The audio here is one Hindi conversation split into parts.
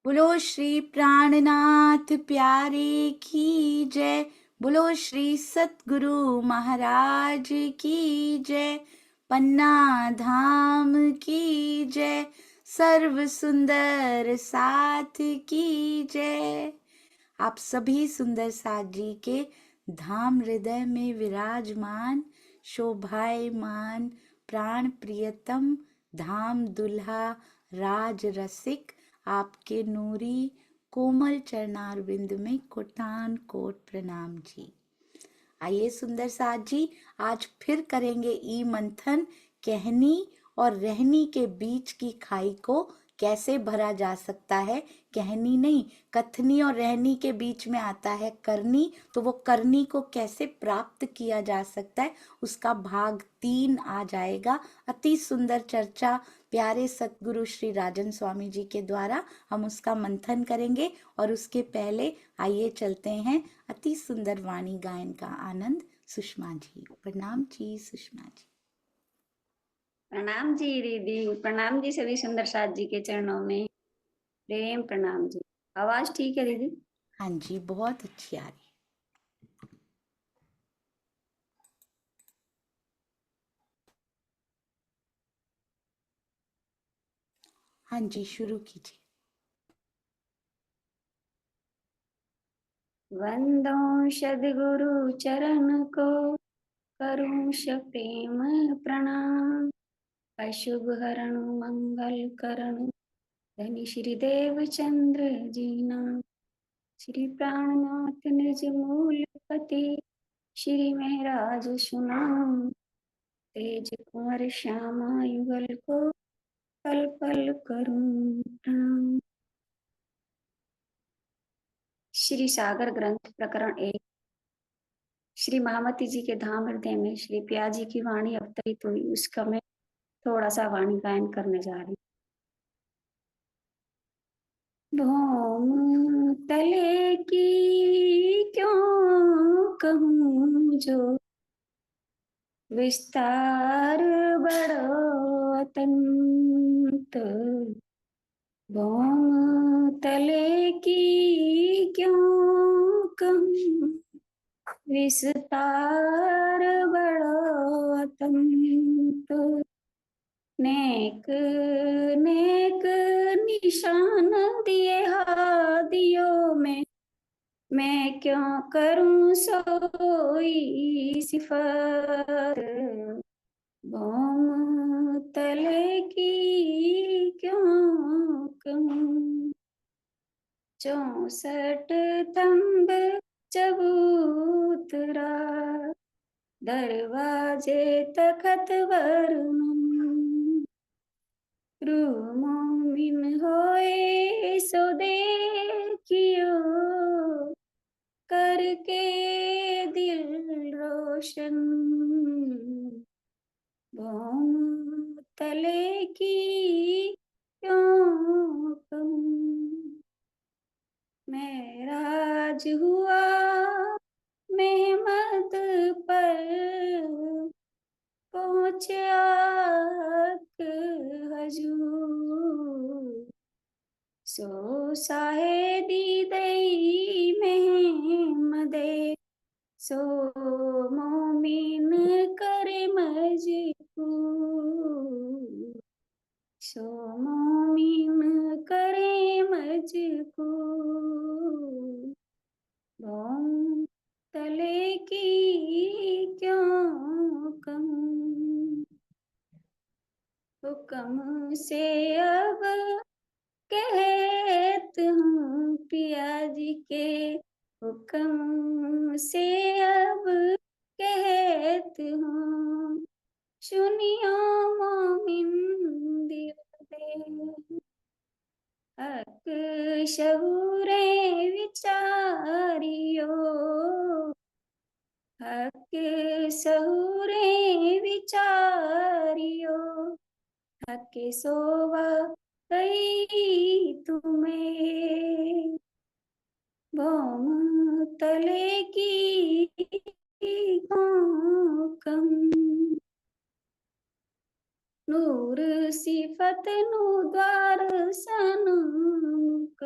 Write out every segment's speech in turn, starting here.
बोलो श्री प्राणनाथ प्यारे की जय। बोलो श्री सतगुरु महाराज की जय। पन्ना धाम की जय। सर्व सुंदर साथ की जय। आप सभी सुंदर साथ जी के धाम हृदय में विराजमान शोभायमान प्राण प्रियतम धाम दुल्हा राज रसिक आपके नूरी कोमल चरणार बिंद में कोटान कोट प्रणाम जी। आइए सुंदर साथ जी, आज फिर करेंगे ई मंथन। कहनी और रहनी के बीच की खाई को कैसे भरा जा सकता है। कहनी नहीं, कथनी और रहनी के बीच में आता है करनी, तो वो करनी को कैसे प्राप्त किया जा सकता है, उसका भाग 3 आ जाएगा। अति सुंदर चर्चा प्यारे सतगुरु श्री राजन स्वामी जी के द्वारा हम उसका मंथन करेंगे। और उसके पहले आइए चलते हैं अति सुंदर वाणी गायन का आनंद सुषमा जी। प्रणाम जी सुषमा जी। प्रणाम जी दीदी, प्रणाम जी सभी सुंदर साथ जी के चरणों में प्रेम प्रणाम जी। आवाज ठीक है दीदी? हाँ जी, बहुत अच्छी आ रही। हाँ जी, शुरू कीजिए। वंदो सद्गुरु चरण को, करूं प्रेम प्रणाम। अशुभ हरण मंगल करण, धनी श्री देव चंद्र जी नाम। श्री प्राणनाथ निज मूल पति, श्री महराज सुनाम। तेज कुंवर श्यामा युगल को, पल पल करूं प्रणाम। श्री सागर ग्रंथ प्रकरण 1। श्री महामती जी के धाम हृदय में श्री प्या जी की वाणी अवतरित हुई, उसका मैं थोड़ा सा वाणी गायन करने जा रही हूँ। भौम तले की क्यों कहूँ जो, विस्तार बड़ो अतंत। भौम तले की क्यों कहूँ, विस्तार बड़ो अतंत। नेक नेक निशान दिए हादियों में, मैं क्यों करूं सोई सिफत। भौम तले की क्यों कहूं, 64 तंब चबूतरा, दरवाजे तखत वरुण। मोमिन होए सो देखियो, करके दिल रोशन। भौम तले की क्यों कहूं, महराज हुआ मेहमद पर, पहुँचे आक हजूर। सो साहेदी दई मेहमदे, सो मोमिन करे मजबूर। सो मोमिन करे मजबूर। भौम तले की क्यों कहूं, हुक्म से अब कहत हूँ पिया जी के, हुक्म से अब कहत हूँ। सुनियो मोमिन दिल दे, हक शहूरे विचारियो। हक सहूरे विचारियो, हक सोवा कही तुम्हें। भौम तले की कम, नूर सिफत नु द्वार सनमुख।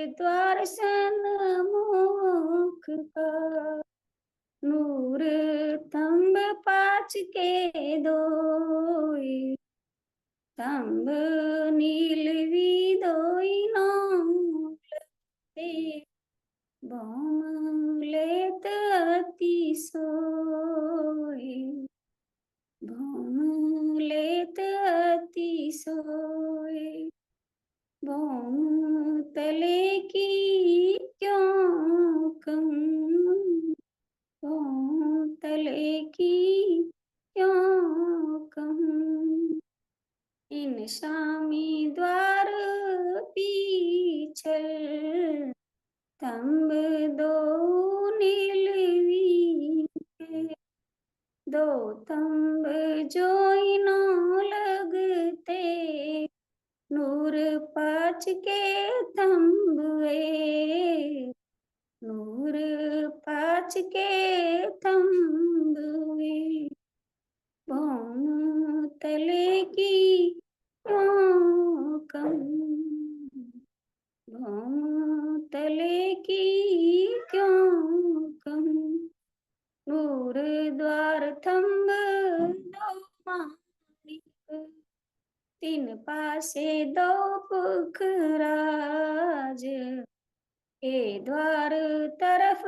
द्वार सन्मुख का नूर तंब पाँच के दोई तंब नीलवी दोई नौलते भौम लेत अति सोई भौम लेत अति सोई भौम तले की क्यों कम भौम तले की क्यों कम इन स्वामी द्वार पीछल तंब दो नीलवी के दो तंब जोइनो लगते नूर पाँच के तंबे नूर पाँच के तंबे भौम तले की क्यों कम भौम तले की क्यों कम नूर द्वार थंब दो माणिक तीन पासे दो पुखराज ए द्वार तरफ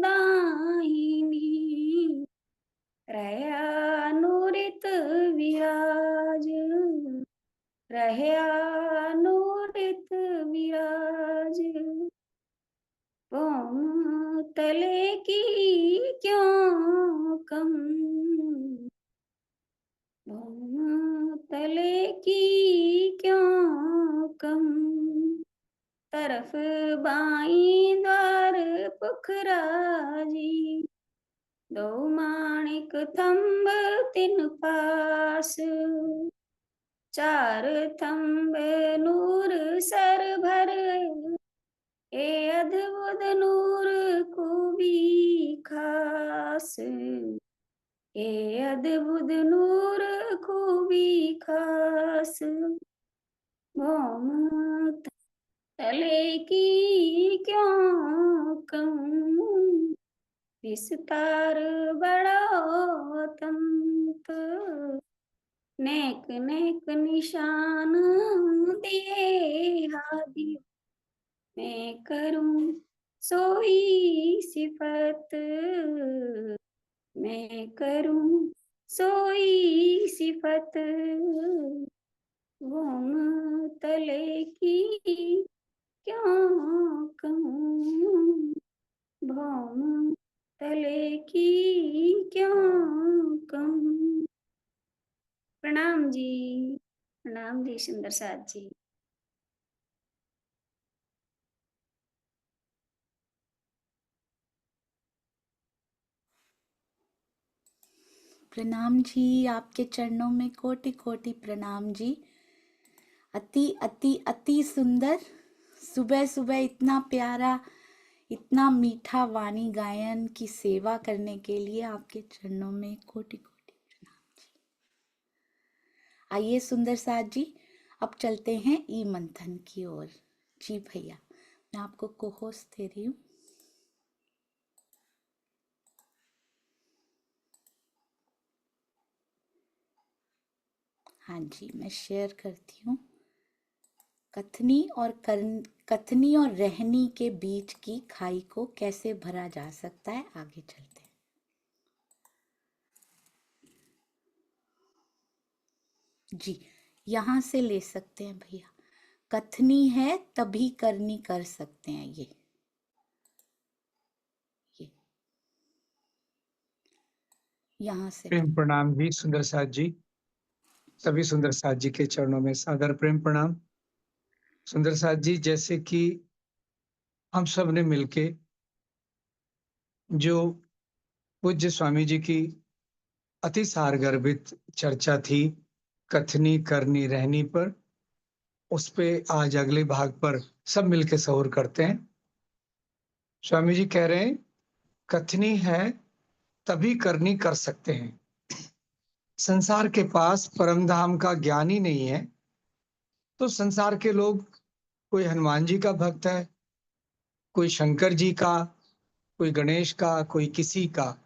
दाहिनी रहया नूरित विराज रहया नूरित विराज भौम तले की क्यों कम भौम तले की क्यों कम तरफ बाई द्वार पुखराजी दो माणिक थंब तिन पास चार थंब नूर सर भर ए अद्भुत नूर खूबी खास ए अद्भुत नूर खूबी खास भौम तले की क्यों कम विस्तार बड़ा तंत नेक नेक निशान दिए हादी मैं करूं सोई सिफत मैं करूं सोई सिफत भौम तले की क्यों कहूं भौम तले की क्यों कहूं। प्रणाम जी सुंदर साथ जी। प्रणाम जी, आपके चरणों में कोटि कोटि प्रणाम जी। अति अति अति सुंदर, सुबह सुबह इतना प्यारा, इतना मीठा वाणी गायन की सेवा करने के लिए आपके चरणों में कोटि कोटि प्रणाम जी। आइए सुंदर साथ जी, अब चलते हैं ई मंथन की ओर। जी भैया, मैं आपको कोहोस्ट दे रही हूँ। हाँ जी, मैं शेयर करती हूँ। कथनी और रहनी के बीच की खाई को कैसे भरा जा सकता है, आगे चलते हैं। जी, यहाँ से ले सकते हैं भैया। कथनी है तभी करनी कर सकते हैं। ये यहाँ से। प्रेम प्रणाम जी सुंदर साथ जी। सभी सुंदर साथ जी के चरणों में सादर प्रेम प्रणाम। सुंदर साथ जी, जैसे कि हम सब ने मिलके जो पूज्य स्वामी जी की अति सारगर्भित चर्चा थी कथनी करनी रहनी पर, उस पे आज अगले भाग पर सब मिलके सौर करते हैं। स्वामी जी कह रहे हैं कथनी है तभी करनी कर सकते हैं। संसार के पास परम धाम का ज्ञान ही नहीं है तो संसार के लोग, कोई हनुमान जी का भक्त है, कोई शंकर जी का, कोई गणेश का, कोई किसी का,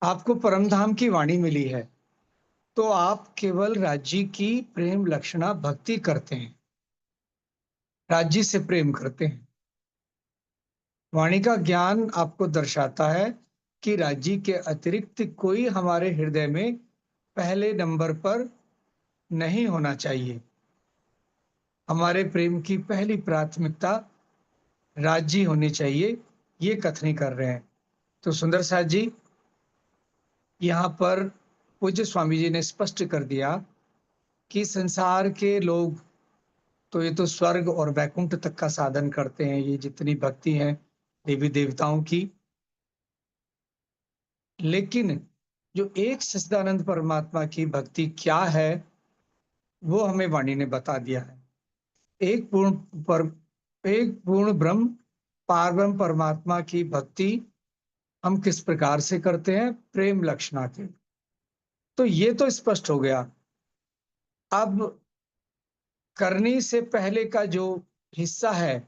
आपको परमधाम की वाणी मिली है, तो आप केवल राज्य की प्रेम लक्षणा भक्ति करते हैं, राज्य से प्रेम करते हैं। वाणी का ज्ञान आपको दर्शाता है कि राज्य के अतिरिक्त कोई हमारे हृदय में पहले नंबर पर नहीं होना चाहिए। हमारे प्रेम की पहली प्राथमिकता राज्य होनी चाहिए, ये कथनी कर रहे हैं। तो सुंदर साथ जी, यहाँ पर पूज्य स्वामी जी ने स्पष्ट कर दिया कि संसार के लोग तो ये तो स्वर्ग और वैकुंठ तक का साधन करते हैं, ये जितनी भक्ति है देवी देवताओं की, लेकिन जो एक सच्चिदानंद परमात्मा की भक्ति क्या है वो हमें वाणी ने बता दिया है। एक पूर्ण ब्रह्म पारब्रह्म परमात्मा की भक्ति हम किस प्रकार से करते हैं, प्रेम लक्षणा के। तो ये तो स्पष्ट हो गया। अब करनी से पहले का जो हिस्सा है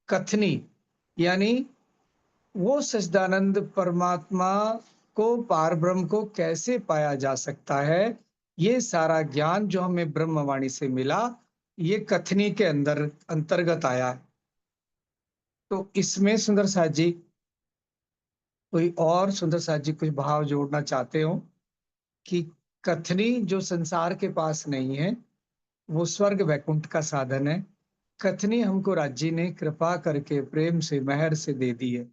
कथनी, यानी वो सच्चिदानंद परमात्मा को, पार ब्रह्म को कैसे पाया जा सकता है, ये सारा ज्ञान जो हमें ब्रह्मवाणी से मिला, ये कथनी के अंदर अंतर्गत आया है। तो इसमें सुंदर साथ जी कोई और, सुंदर साथ जी कुछ भाव जोड़ना चाहते हो कि कथनी जो संसार के पास नहीं है, वो स्वर्ग वैकुंठ का साधन है। कथनी हमको राज्य ने कृपा करके प्रेम से मेहर से दे दी है,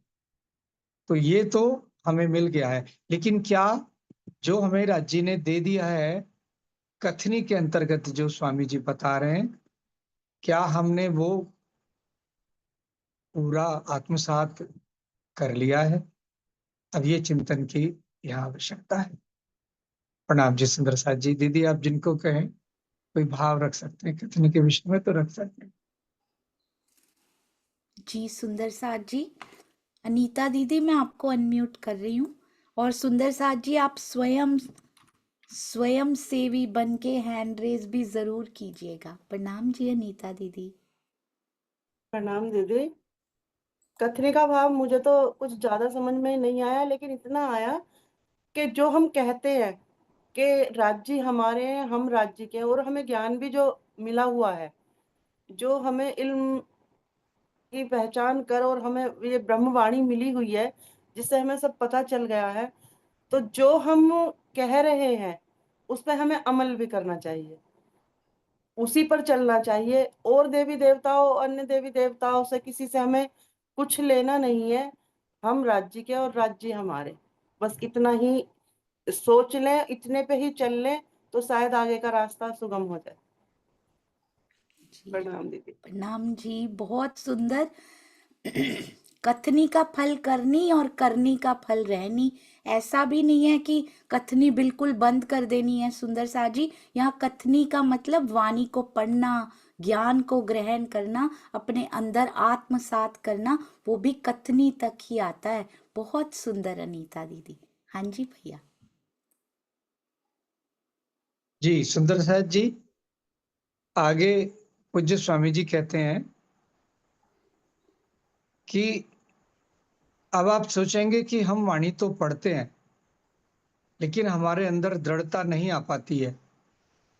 तो ये तो हमें मिल गया है। लेकिन क्या जो हमें राज्य ने दे दिया है कथनी के अंतर्गत जो स्वामी जी बता रहे हैं, क्या हमने वो पूरा आत्मसात कर लिया है? अब ये चिंतन की यहाँ आवश्यकता है। प्रणाम जी सुंदर साथ जी। दीदी आप जिनको कहें कोई भाव रख सकते हैं कथनी के विषय में तो रख सकते हैं। जी सुंदर साथ जी। अनीता दीदी मैं आपको अनम्यूट कर रही हूँ। और सुंदर साथ जी आप स्वयं सेवी बन के हैंड रेज भी जरूर कीजिएगा। प्रणाम जी अनीता दीदी। प्रणाम दीदी। कथनी का भाव मुझे तो कुछ ज्यादा समझ में नहीं आया, लेकिन इतना आया कि जो हम कहते हैं कि राज्य हमारे हैं, हम राज्य के हैं, और हमें ज्ञान भी जो मिला हुआ है, जो हमें इल्म की पहचान कर और हमें ये ब्रह्मवाणी मिली हुई है जिससे हमें सब पता चल गया है, तो जो हम कह रहे हैं उस पर हमें अमल भी करना चाहिए, उसी पर चलना चाहिए। और देवी देवताओं, अन्य देवी देवताओं से किसी से हमें कुछ लेना नहीं है। हम राज्य के और राज्य हमारे, बस इतना ही सोच लें, इतने पे ही चल लें तो शायद आगे का रास्ता सुगम हो जाए। जी प्रणाम दीदी। प्रणाम जी, बहुत सुंदर। कथनी का फल करनी और करनी का फल रहनी। ऐसा भी नहीं है कि कथनी बिल्कुल बंद कर देनी है सुंदर सा जी। यहाँ कथनी का मतलब वाणी को पढ़ना, ज्ञान को ग्रहण करना, अपने अंदर आत्मसात करना, वो भी कथनी तक ही आता है। बहुत सुंदर अनीता दीदी। हाँ जी भैया। जी सुंदर साथ जी आगे पूज्य स्वामी जी कहते हैं कि अब आप सोचेंगे कि हम वाणी तो पढ़ते हैं लेकिन हमारे अंदर दृढ़ता नहीं आ पाती है,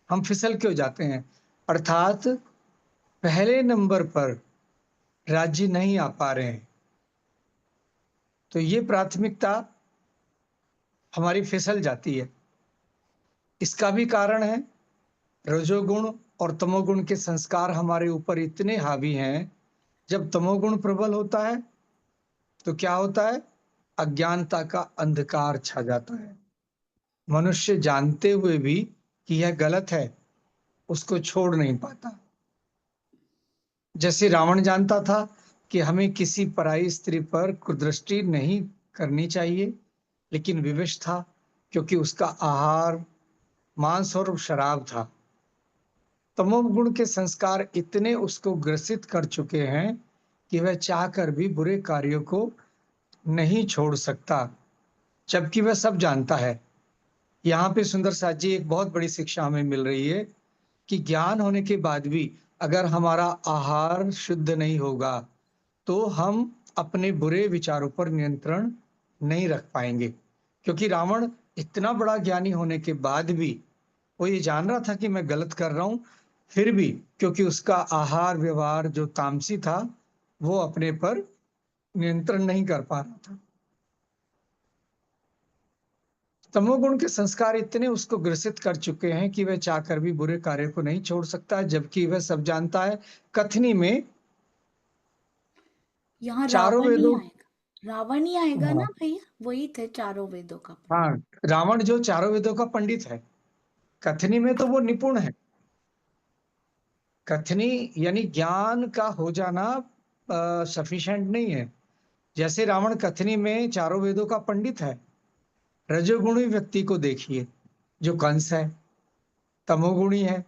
हम फिसल क्यों जाते हैं, अर्थात पहले नंबर पर राज्य नहीं आ पा रहे हैं। तो ये प्राथमिकता हमारी फिसल जाती है। इसका भी कारण है रजोगुण और तमोगुण के संस्कार हमारे ऊपर इतने हावी हैं। जब तमोगुण प्रबल होता है तो क्या होता है, अज्ञानता का अंधकार छा जाता है। मनुष्य जानते हुए भी कि यह गलत है उसको छोड़ नहीं पाता। जैसे रावण जानता था कि हमें किसी पराई स्त्री पर कुदृष्टि नहीं करनी चाहिए, लेकिन विवश था क्योंकि उसका आहार मांस और शराब था। तमोगुण के संस्कार इतने उसको ग्रसित कर चुके हैं कि वह चाहकर भी बुरे कार्यों को नहीं छोड़ सकता, जबकि वह सब जानता है। यहाँ पे सुंदर साथ जी एक बहुत बड़ी शिक्षा हमें मिल रही है कि ज्ञान होने के बाद भी अगर हमारा आहार शुद्ध नहीं होगा, तो हम अपने बुरे विचारों पर नियंत्रण नहीं रख पाएंगे, क्योंकि रावण इतना बड़ा ज्ञानी होने के बाद भी वो ये जान रहा था कि मैं गलत कर रहा हूं, फिर भी क्योंकि उसका आहार व्यवहार जो तामसी था वो अपने पर नियंत्रण नहीं कर पा रहा था। तमोगुण के संस्कार इतने उसको ग्रसित कर चुके हैं कि वह चाहकर भी बुरे कार्य को नहीं छोड़ सकता, जबकि वह सब जानता है। कथनी में यहाँ चारों रावण ही वेदों, आएगा, रावण ही आएगा हाँ, ना भैया, वही थे चारों वेदों का पंडित। हाँ, रावण जो चारों वेदों का पंडित है, कथनी में तो वो निपुण है। कथनी यानी ज्ञान का हो जाना सफिशिएंट नहीं है। जैसे रावण कथनी में चारों वेदों का पंडित है, रजोगुणी व्यक्ति को देखिए जो कंस है, तमोगुणी है,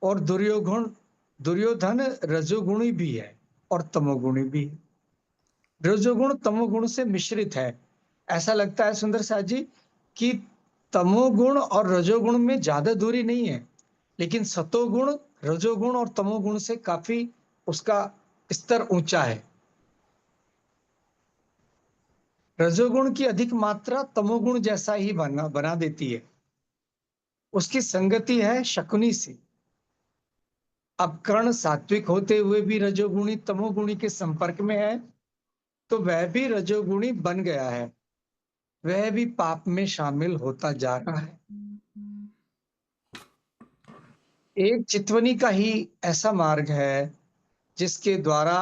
और दुर्योधन रजोगुणी भी है और तमोगुणी भी है। रजोगुण तमोगुण से मिश्रित है। ऐसा लगता है सुंदर साथ जी कि तमोगुण और रजोगुण में ज्यादा दूरी नहीं है, लेकिन सतोगुण रजोगुण और तमोगुण से काफी उसका स्तर ऊंचा है। रजोगुण की अधिक मात्रा तमोगुण जैसा ही बना देती है। उसकी संगति है शकुनी से। अब कर्ण सात्विक होते हुए भी रजोगुणी तमोगुणी के संपर्क में है, तो वह भी रजोगुणी बन गया है, वह भी पाप में शामिल होता जा रहा है। एक चितवनी का ही ऐसा मार्ग है जिसके द्वारा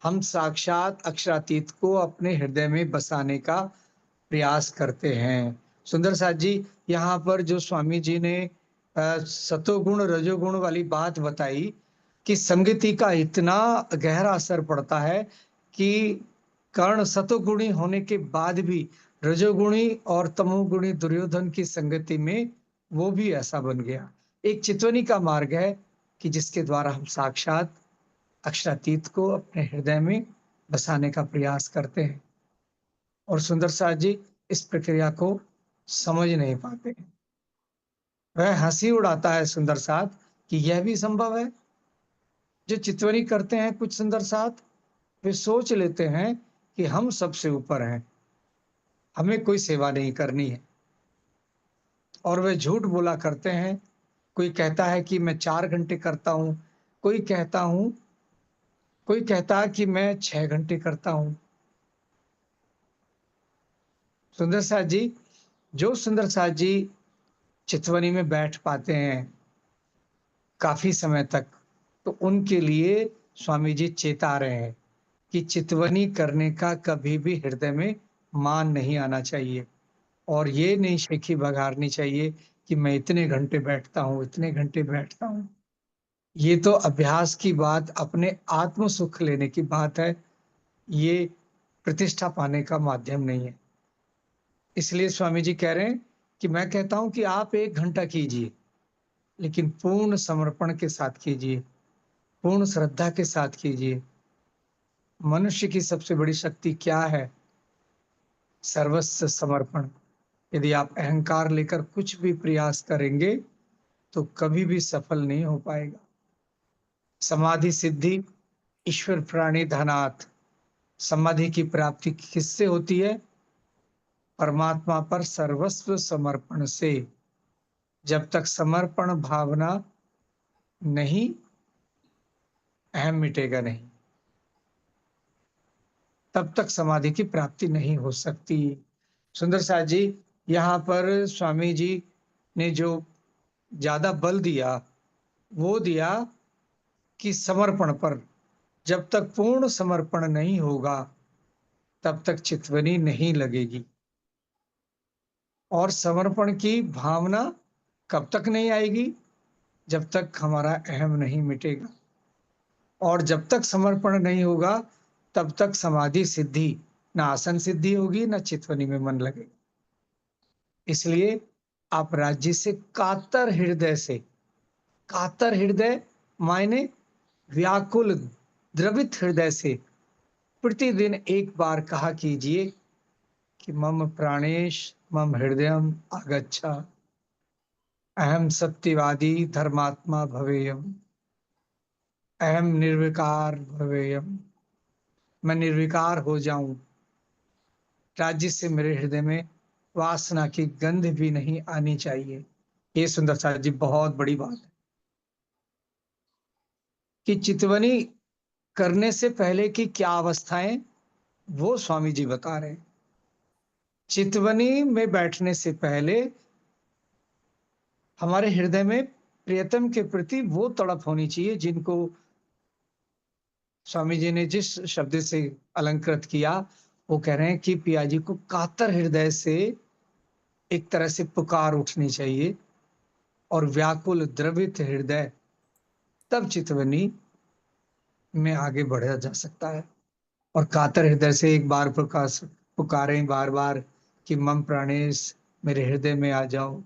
हम साक्षात अक्षरातीत को अपने हृदय में बसाने का प्रयास करते हैं। सुंदर साथ जी, यहाँ पर जो स्वामी जी ने सतोगुण रजोगुण वाली बात बताई कि संगति का इतना गहरा असर पड़ता है कि कर्ण सतोगुणी होने के बाद भी रजोगुणी और तमोगुणी दुर्योधन की संगति में वो भी ऐसा बन गया। एक चितवनी का मार्ग है कि जिसके द्वारा हम साक्षात अक्षरातीत को अपने हृदय में बसाने का प्रयास करते हैं। और सुंदर साथ जी इस प्रक्रिया को समझ नहीं पाते। वह हंसी उड़ाता है सुंदर साथ कि यह भी संभव है। जो चितवनी करते हैं कुछ सुंदर साथ, वे सोच लेते हैं कि हम सबसे ऊपर हैं, हमें कोई सेवा नहीं करनी है, और वे झूठ बोला करते हैं। कोई कहता है कि मैं 4 घंटे करता हूं, कोई कहता है कि मैं 6 घंटे करता हूं। सुंदर साथ जी, जो सुंदर साथ जी चितवनी में बैठ पाते हैं काफी समय तक, तो उनके लिए स्वामी जी चेता रहे हैं कि चितवनी करने का कभी भी हृदय में मान नहीं आना चाहिए, और ये नहीं शेखी बघारनी चाहिए कि मैं इतने घंटे बैठता हूँ, इतने घंटे बैठता हूँ। ये तो अभ्यास की बात, अपने आत्म सुख लेने की बात है, ये प्रतिष्ठा पाने का माध्यम नहीं है। इसलिए स्वामी जी कह रहे हैं कि मैं कहता हूं कि आप 1 घंटा कीजिए, लेकिन पूर्ण समर्पण के साथ कीजिए, पूर्ण श्रद्धा के साथ कीजिए। मनुष्य की सबसे बड़ी शक्ति क्या है? सर्वस्व समर्पण। यदि आप अहंकार लेकर कुछ भी प्रयास करेंगे तो कभी भी सफल नहीं हो पाएगा। समाधि सिद्धि ईश्वर प्राणी धनात्। समाधि की प्राप्ति किससे होती है? परमात्मा पर सर्वस्व समर्पण से। जब तक समर्पण भावना नहीं, अहम मिटेगा नहीं, तब तक समाधि की प्राप्ति नहीं हो सकती। सुंदर साथ जी, यहाँ पर स्वामी जी ने जो ज्यादा बल दिया वो दिया कि समर्पण पर। जब तक पूर्ण समर्पण नहीं होगा तब तक चितवनी नहीं लगेगी। और समर्पण की भावना कब तक नहीं आएगी? जब तक हमारा अहम नहीं मिटेगा। और जब तक समर्पण नहीं होगा तब तक समाधि सिद्धि, ना आसन सिद्धि होगी, ना चितवनी में मन लगेगा। इसलिए आप राज्य से कातर हृदय से, कातर हृदय मायने व्याकुल द्रवित हृदय से प्रतिदिन एक बार कहा कीजिए कि मम प्राणेश मम हृदयम आगच्छा, अहम सत्यवादी धर्मात्मा भवेयम, अहम निर्विकार भवेयम, मैं निर्विकार हो जाऊं, राज्य से मेरे हृदय में वासना की गंध भी नहीं आनी चाहिए। ये सुंदर साथ जी बहुत बड़ी बात है कि चितवनी करने से पहले की क्या अवस्थाएं, वो स्वामी जी बता रहे हैं। चितवनी में बैठने से पहले हमारे हृदय में प्रियतम के प्रति वो तड़प होनी चाहिए जिनको स्वामी जी ने जिस शब्द से अलंकृत किया, वो कह रहे हैं कि पिया जी को कातर हृदय से एक तरह से पुकार उठनी चाहिए और व्याकुल द्रवित हृदय, तब चितवनी में आगे बढ़ा जा सकता है। और कातर हृदय से एक बार प्रकाश पुकारें बार बार कि मम प्राणेश मेरे हृदय में आ जाओ,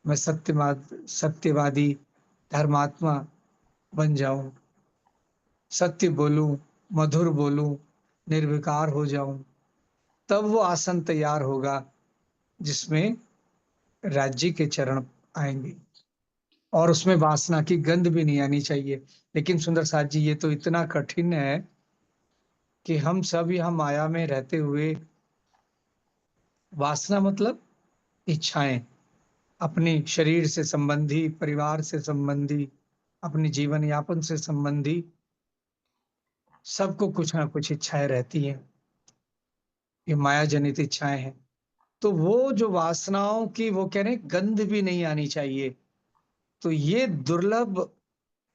मैं सत्यवादी धर्मात्मा बन जाऊं, सत्य बोलूं, मधुर बोलूं, निर्विकार हो जाऊं, तब वो आसन तैयार होगा जिसमें राज्य के चरण आएंगे और उसमें वासना की गंध भी नहीं आनी चाहिए। लेकिन सुंदर साथ जी, ये तो इतना कठिन है कि हम सब यहाँ माया में रहते हुए, वासना मतलब इच्छाएं, अपनी शरीर से संबंधी, परिवार से संबंधी, अपनी जीवन यापन से संबंधी, सबको कुछ ना कुछ इच्छाएं रहती हैं। ये माया जनित इच्छाएं हैं। तो वो जो वासनाओं की, वो कह रहे हैं गंध भी नहीं आनी चाहिए। तो ये दुर्लभ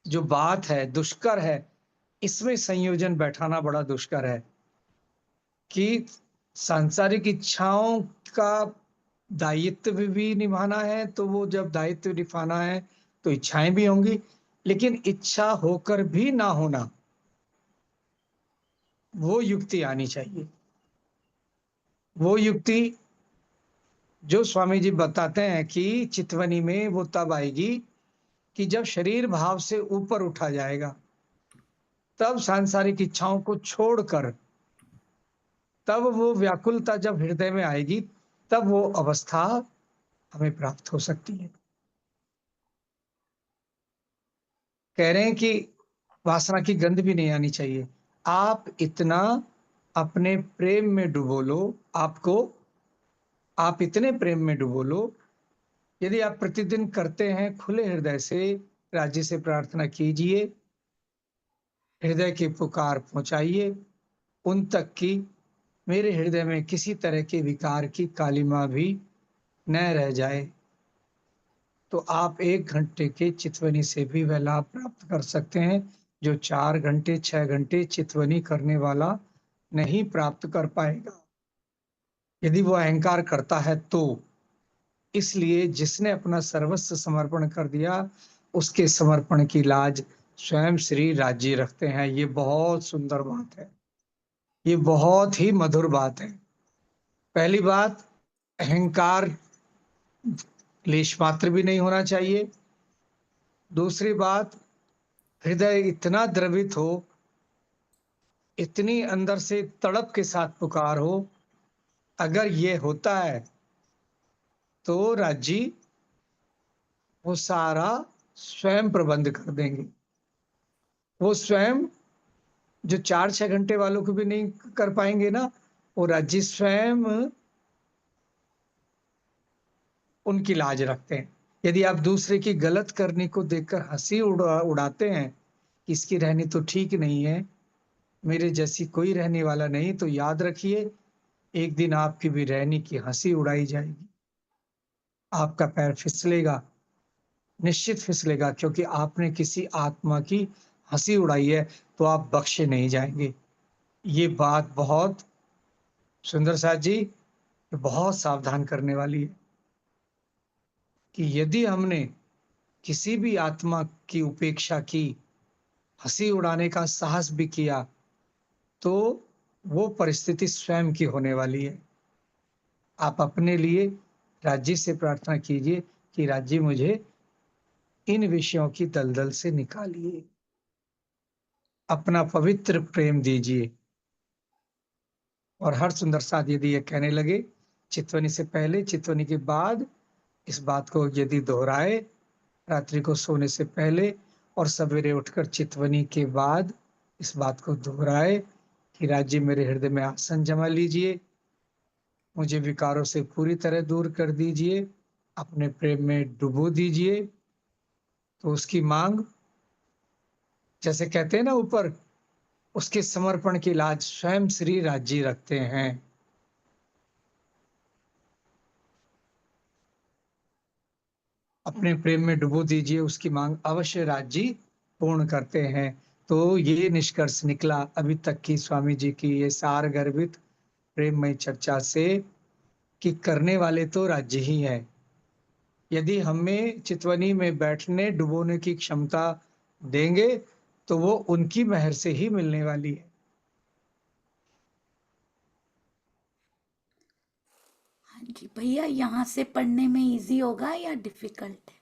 जो बात है, दुष्कर है, इसमें संयोजन बैठाना बड़ा दुष्कर है कि सांसारिक इच्छाओं का दायित्व भी निभाना है। तो वो जब दायित्व निभाना है तो इच्छाएं भी होंगी, लेकिन इच्छा होकर भी ना होना, वो युक्ति आनी चाहिए। वो युक्ति जो स्वामी जी बताते हैं कि चितवनी में वो तब आएगी कि जब शरीर भाव से ऊपर उठा जाएगा, तब सांसारिक इच्छाओं को छोड़कर, तब वो व्याकुलता जब हृदय में आएगी, तब वो अवस्था हमें प्राप्त हो सकती है। कह रहे हैं कि वासना की गंध भी नहीं आनी चाहिए। आप इतना अपने प्रेम में डुबो लो, आप इतने प्रेम में डुबो लो, यदि आप प्रतिदिन करते हैं, खुले हृदय से राज्य से प्रार्थना कीजिए, हृदय की पुकार पहुंचाइए उन तक कि मेरे हृदय में किसी तरह के विकार की कालिमा भी न रह जाए, तो आप 1 घंटे के चितवनी से भी वह लाभ प्राप्त कर सकते हैं जो 4 घंटे 6 घंटे चितवनी करने वाला नहीं प्राप्त कर पाएगा, यदि वो अहंकार करता है तो। इसलिए जिसने अपना सर्वस्व समर्पण कर दिया, उसके समर्पण की लाज स्वयं श्री राज्य रखते हैं। ये बहुत सुंदर बात है, ये बहुत ही मधुर बात है। पहली बात, अहंकार लेश मात्र भी नहीं होना चाहिए। दूसरी बात, हृदय इतना द्रवित हो, इतनी अंदर से तड़प के साथ पुकार हो, अगर ये होता है तो राज्य वो सारा स्वयं प्रबंध कर देंगे। वो स्वयं जो 4-6 घंटे वालों को भी नहीं कर पाएंगे ना, वो राज्य स्वयं उनकी लाज रखते हैं। यदि आप दूसरे की गलत करने को देखकर हंसी उड़ाते हैं कि इसकी रहनी तो ठीक नहीं है, मेरे जैसी कोई रहने वाला नहीं, तो याद रखिए एक दिन आपकी भी रहनी की हंसी उड़ाई जाएगी। आपका पैर फिसलेगा, निश्चित फिसलेगा, क्योंकि आपने किसी आत्मा की हंसी उड़ाई है, तो आप बख्शे नहीं जाएंगे। ये बात बहुत सुंदर साथ जी बहुत सावधान करने वाली है कि यदि हमने किसी भी आत्मा की उपेक्षा की, हंसी उड़ाने का साहस भी किया, तो वो परिस्थिति स्वयं की होने वाली है। आप अपने लिए राज्य से प्रार्थना कीजिए कि राज्य मुझे इन विषयों की दलदल से निकालिए, अपना पवित्र प्रेम दीजिए। और हर सुंदर साथ यदि ये कहने लगे चितवनी से पहले, चितवनी के बाद, इस बात को यदि दोहराए रात्रि को सोने से पहले और सवेरे उठकर चितवनी के बाद, इस बात को दोहराए कि राज्य मेरे हृदय में आसन जमा लीजिए, मुझे विकारों से पूरी तरह दूर कर दीजिए, अपने प्रेम में डुबो दीजिए। तो उसकी मांग, जैसे कहते हैं ना ऊपर, उसके समर्पण की लाज स्वयं श्री राज्य रखते हैं। अपने प्रेम में डुबो दीजिए, उसकी मांग अवश्य राज्य पूर्ण करते हैं। तो ये निष्कर्ष निकला अभी तक की स्वामी जी की ये सार गर्भित प्रेममय चर्चा से कि करने वाले तो राज्य ही है। यदि हमें चितवनी में बैठने डुबोने की क्षमता देंगे तो वो उनकी मेहर से ही मिलने वाली है। हाँ जी भैया, यहाँ से पढ़ने में इजी होगा या डिफिकल्ट है?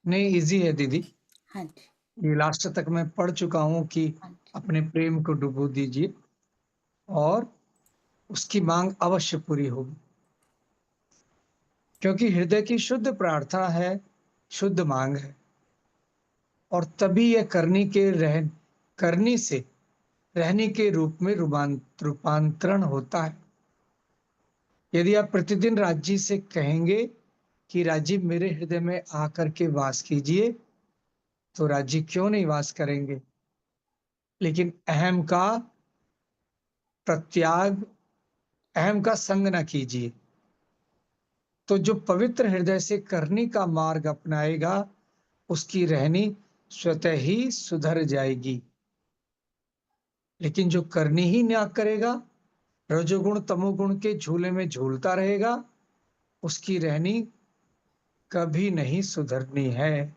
नहीं, इजी है दीदी। हाँ जी। ये लास्ट तक मैं पढ़ चुका हूँ कि हाँ जी। अपने प्रेम को डुबो दीजिए और उसकी मांग अवश्य पूरी होगी, क्योंकि हृदय की शुद्ध प्रार्थना है, शुद्ध मांग है। और तभी यह करनी से रहने के रूप में रूपांतरण होता है। यदि आप प्रतिदिन राज्य से कहेंगे कि राज्य मेरे हृदय में आकर के वास कीजिए, तो राज्य क्यों नहीं वास करेंगे। लेकिन अहम का प्रत्याग, अहम का संग न कीजिए। तो जो पवित्र हृदय से करनी का मार्ग अपनाएगा, उसकी रहनी स्वतः ही सुधर जाएगी। लेकिन जो करनी ही ना करेगा, रजोगुण तमोगुण के झूले में झूलता रहेगा, उसकी रहनी कभी नहीं सुधरनी है।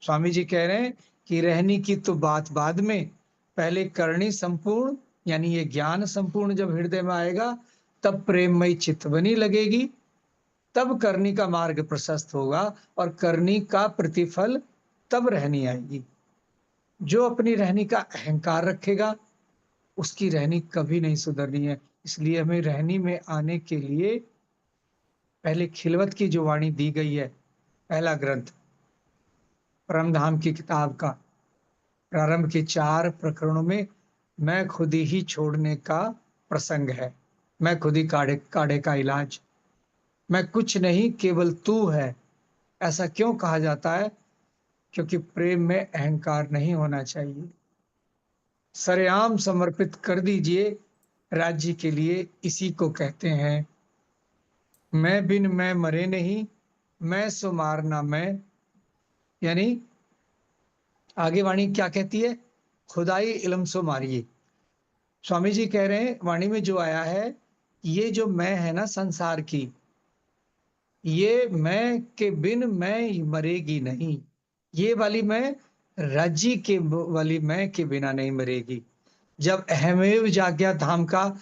स्वामी जी कह रहे हैं कि रहनी की तो बात बाद में, पहले करनी संपूर्ण, यानी ये ज्ञान संपूर्ण जब हृदय में आएगा, तब प्रेममयी चितवनी लगेगी, तब करनी का मार्ग प्रशस्त होगा और करनी का प्रतिफल तब रहनी आएगी। जो अपनी रहनी का अहंकार रखेगा, उसकी रहनी कभी नहीं सुधरनी है। इसलिए हमें रहनी में आने के लिए पहले खिलवत की जो वाणी दी गई है, पहला ग्रंथ परमधाम की किताब का प्रारंभ के 4 प्रकरणों में मैं खुद ही छोड़ने का प्रसंग है। मैं खुद ही काढ़े का इलाज, मैं कुछ नहीं केवल तू है। ऐसा क्यों कहा जाता है? क्योंकि प्रेम में अहंकार नहीं होना चाहिए। सरेआम समर्पित कर दीजिए राज्य के लिए, इसी को कहते हैं मैं बिन मैं मरे नहीं, मैं सो मारना मैं। यानी आगे वाणी क्या कहती है? खुदाई इल्म सो मारिए। स्वामी जी कह रहे हैं वाणी में जो आया है, ये जो मैं है ना संसार की, ये मैं के बिन मैं मरेगी नहीं। ये वाली मैं राज्य के वाली मैं के बिना नहीं मरेगी। जब अहमेव जाग्या धाम का,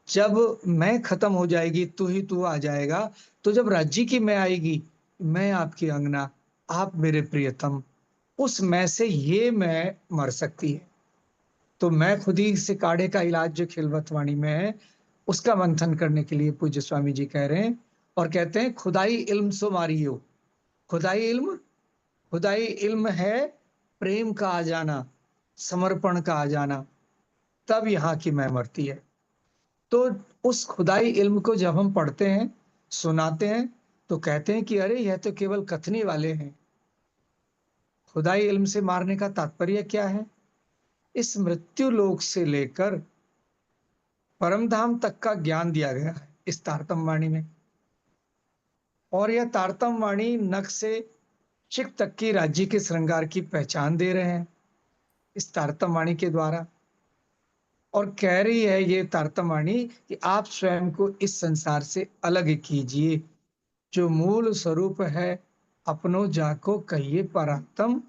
जब मैं खत्म हो जाएगी, तू ही तू आ जाएगा, तो जब राज्य की मैं आएगी, मैं आपकी अंगना, आप मेरे प्रियतम, उस मैं से ये मैं मर सकती है। तो मैं खुद ही से काढ़े का इलाज जो खिलवत वाणी में है, उसका मंथन करने के लिए पूज्य स्वामी जी कह रहे हैं और कहते हैं खुदाई इल्म सो मारियो। खुदाई इल्म है प्रेम का आ जाना, समर्पण का आ जाना, तब यहाँ की मैं मरती है। तो उस खुदाई इल्म को जब हम पढ़ते हैं, सुनाते हैं, तो कहते हैं कि अरे यह तो केवल कथनी वाले हैं। खुदाई इल्म से मारने का तात्पर्य क्या है? इस मृत्यु लोक से लेकर परमधाम तक का ज्ञान दिया गया है इस तारतम वाणी में। और यह तारतम वाणी नख से चिक तक की राज्य के श्रृंगार की पहचान दे रहे हैं इस तारतम वाणी के द्वारा। और कह रही है ये तारतम वाणी कि आप स्वयं को इस संसार से अलग कीजिए, जो मूल स्वरूप है अपनो जाको कहिए परात्म।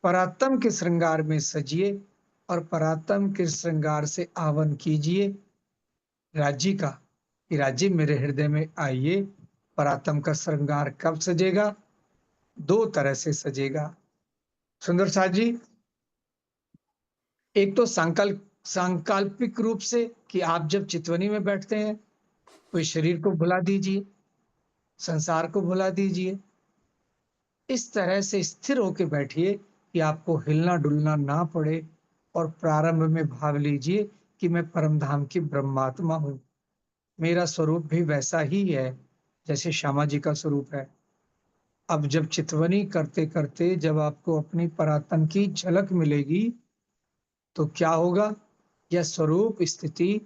परात्म के श्रृंगार में सजिए और परात्म के श्रृंगार से आवन कीजिए राज्य का, कि राज्य मेरे हृदय में आइए। परात्म का श्रृंगार कब सजेगा? 2 तरह से सजेगा सुंदर साथ जी। एक तो सांकल्पिक रूप से कि आप जब चितवनी में बैठते हैं, तो शरीर को भुला दीजिए, संसार को भुला दीजिए, इस तरह से स्थिर होकर बैठिए कि आपको हिलना डुलना ना पड़े। और प्रारंभ में भाव लीजिए कि मैं परम धाम की ब्रह्मात्मा हूं, मेरा स्वरूप भी वैसा ही है जैसे श्यामा जी का स्वरूप है। अब जब चितवनी करते करते जब आपको अपनी परात्म की झलक मिलेगी तो क्या होगा? यह स्वरूप स्थिति,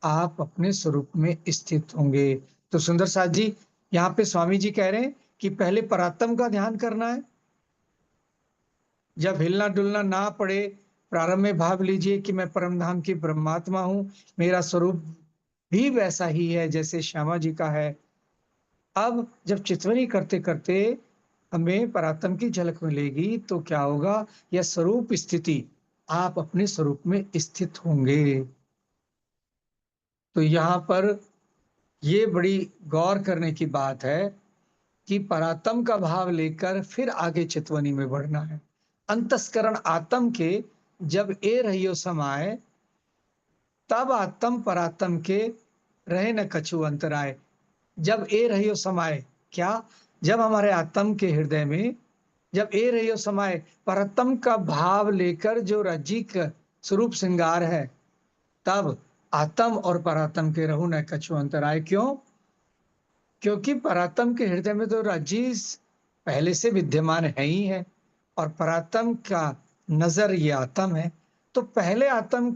आप अपने स्वरूप में स्थित होंगे। तो सुंदर साथ जी, यहाँ पे स्वामी जी कह रहे हैं कि पहले परात्म का ध्यान करना है। जब हिलना डुलना ना पड़े, प्रारंभ में भाव लीजिए कि मैं परम धाम की ब्रह्मात्मा हूं, मेरा स्वरूप भी वैसा ही है जैसे श्यामा जी का है। अब जब चितवनी करते करते हमें परात्म की झलक मिलेगी तो क्या होगा? यह स्वरूप स्थिति, आप अपने स्वरूप में स्थित होंगे। तो यहाँ पर ये बड़ी गौर करने की बात है कि परात्म का भाव लेकर फिर आगे चितवनी में बढ़ना है। अंतस्करण आत्म के जब ए रहियो समाए, तब आत्म परात्म के रहे न कछु अंतराय। जब ए रहियो समाए, क्या? जब हमारे आत्म के हृदय में जब ए रहियो समाए, परतम का भाव लेकर जो राज्य का स्वरूप श्रृंगार है, तब आत्म और परात्म के रहु न कछु अंतराय। क्यों? क्योंकि परात्म के हृदय में तो राज्य पहले से विद्यमान है ही है, और परात्म का नजर ये आत्म है। तो पहले आत्म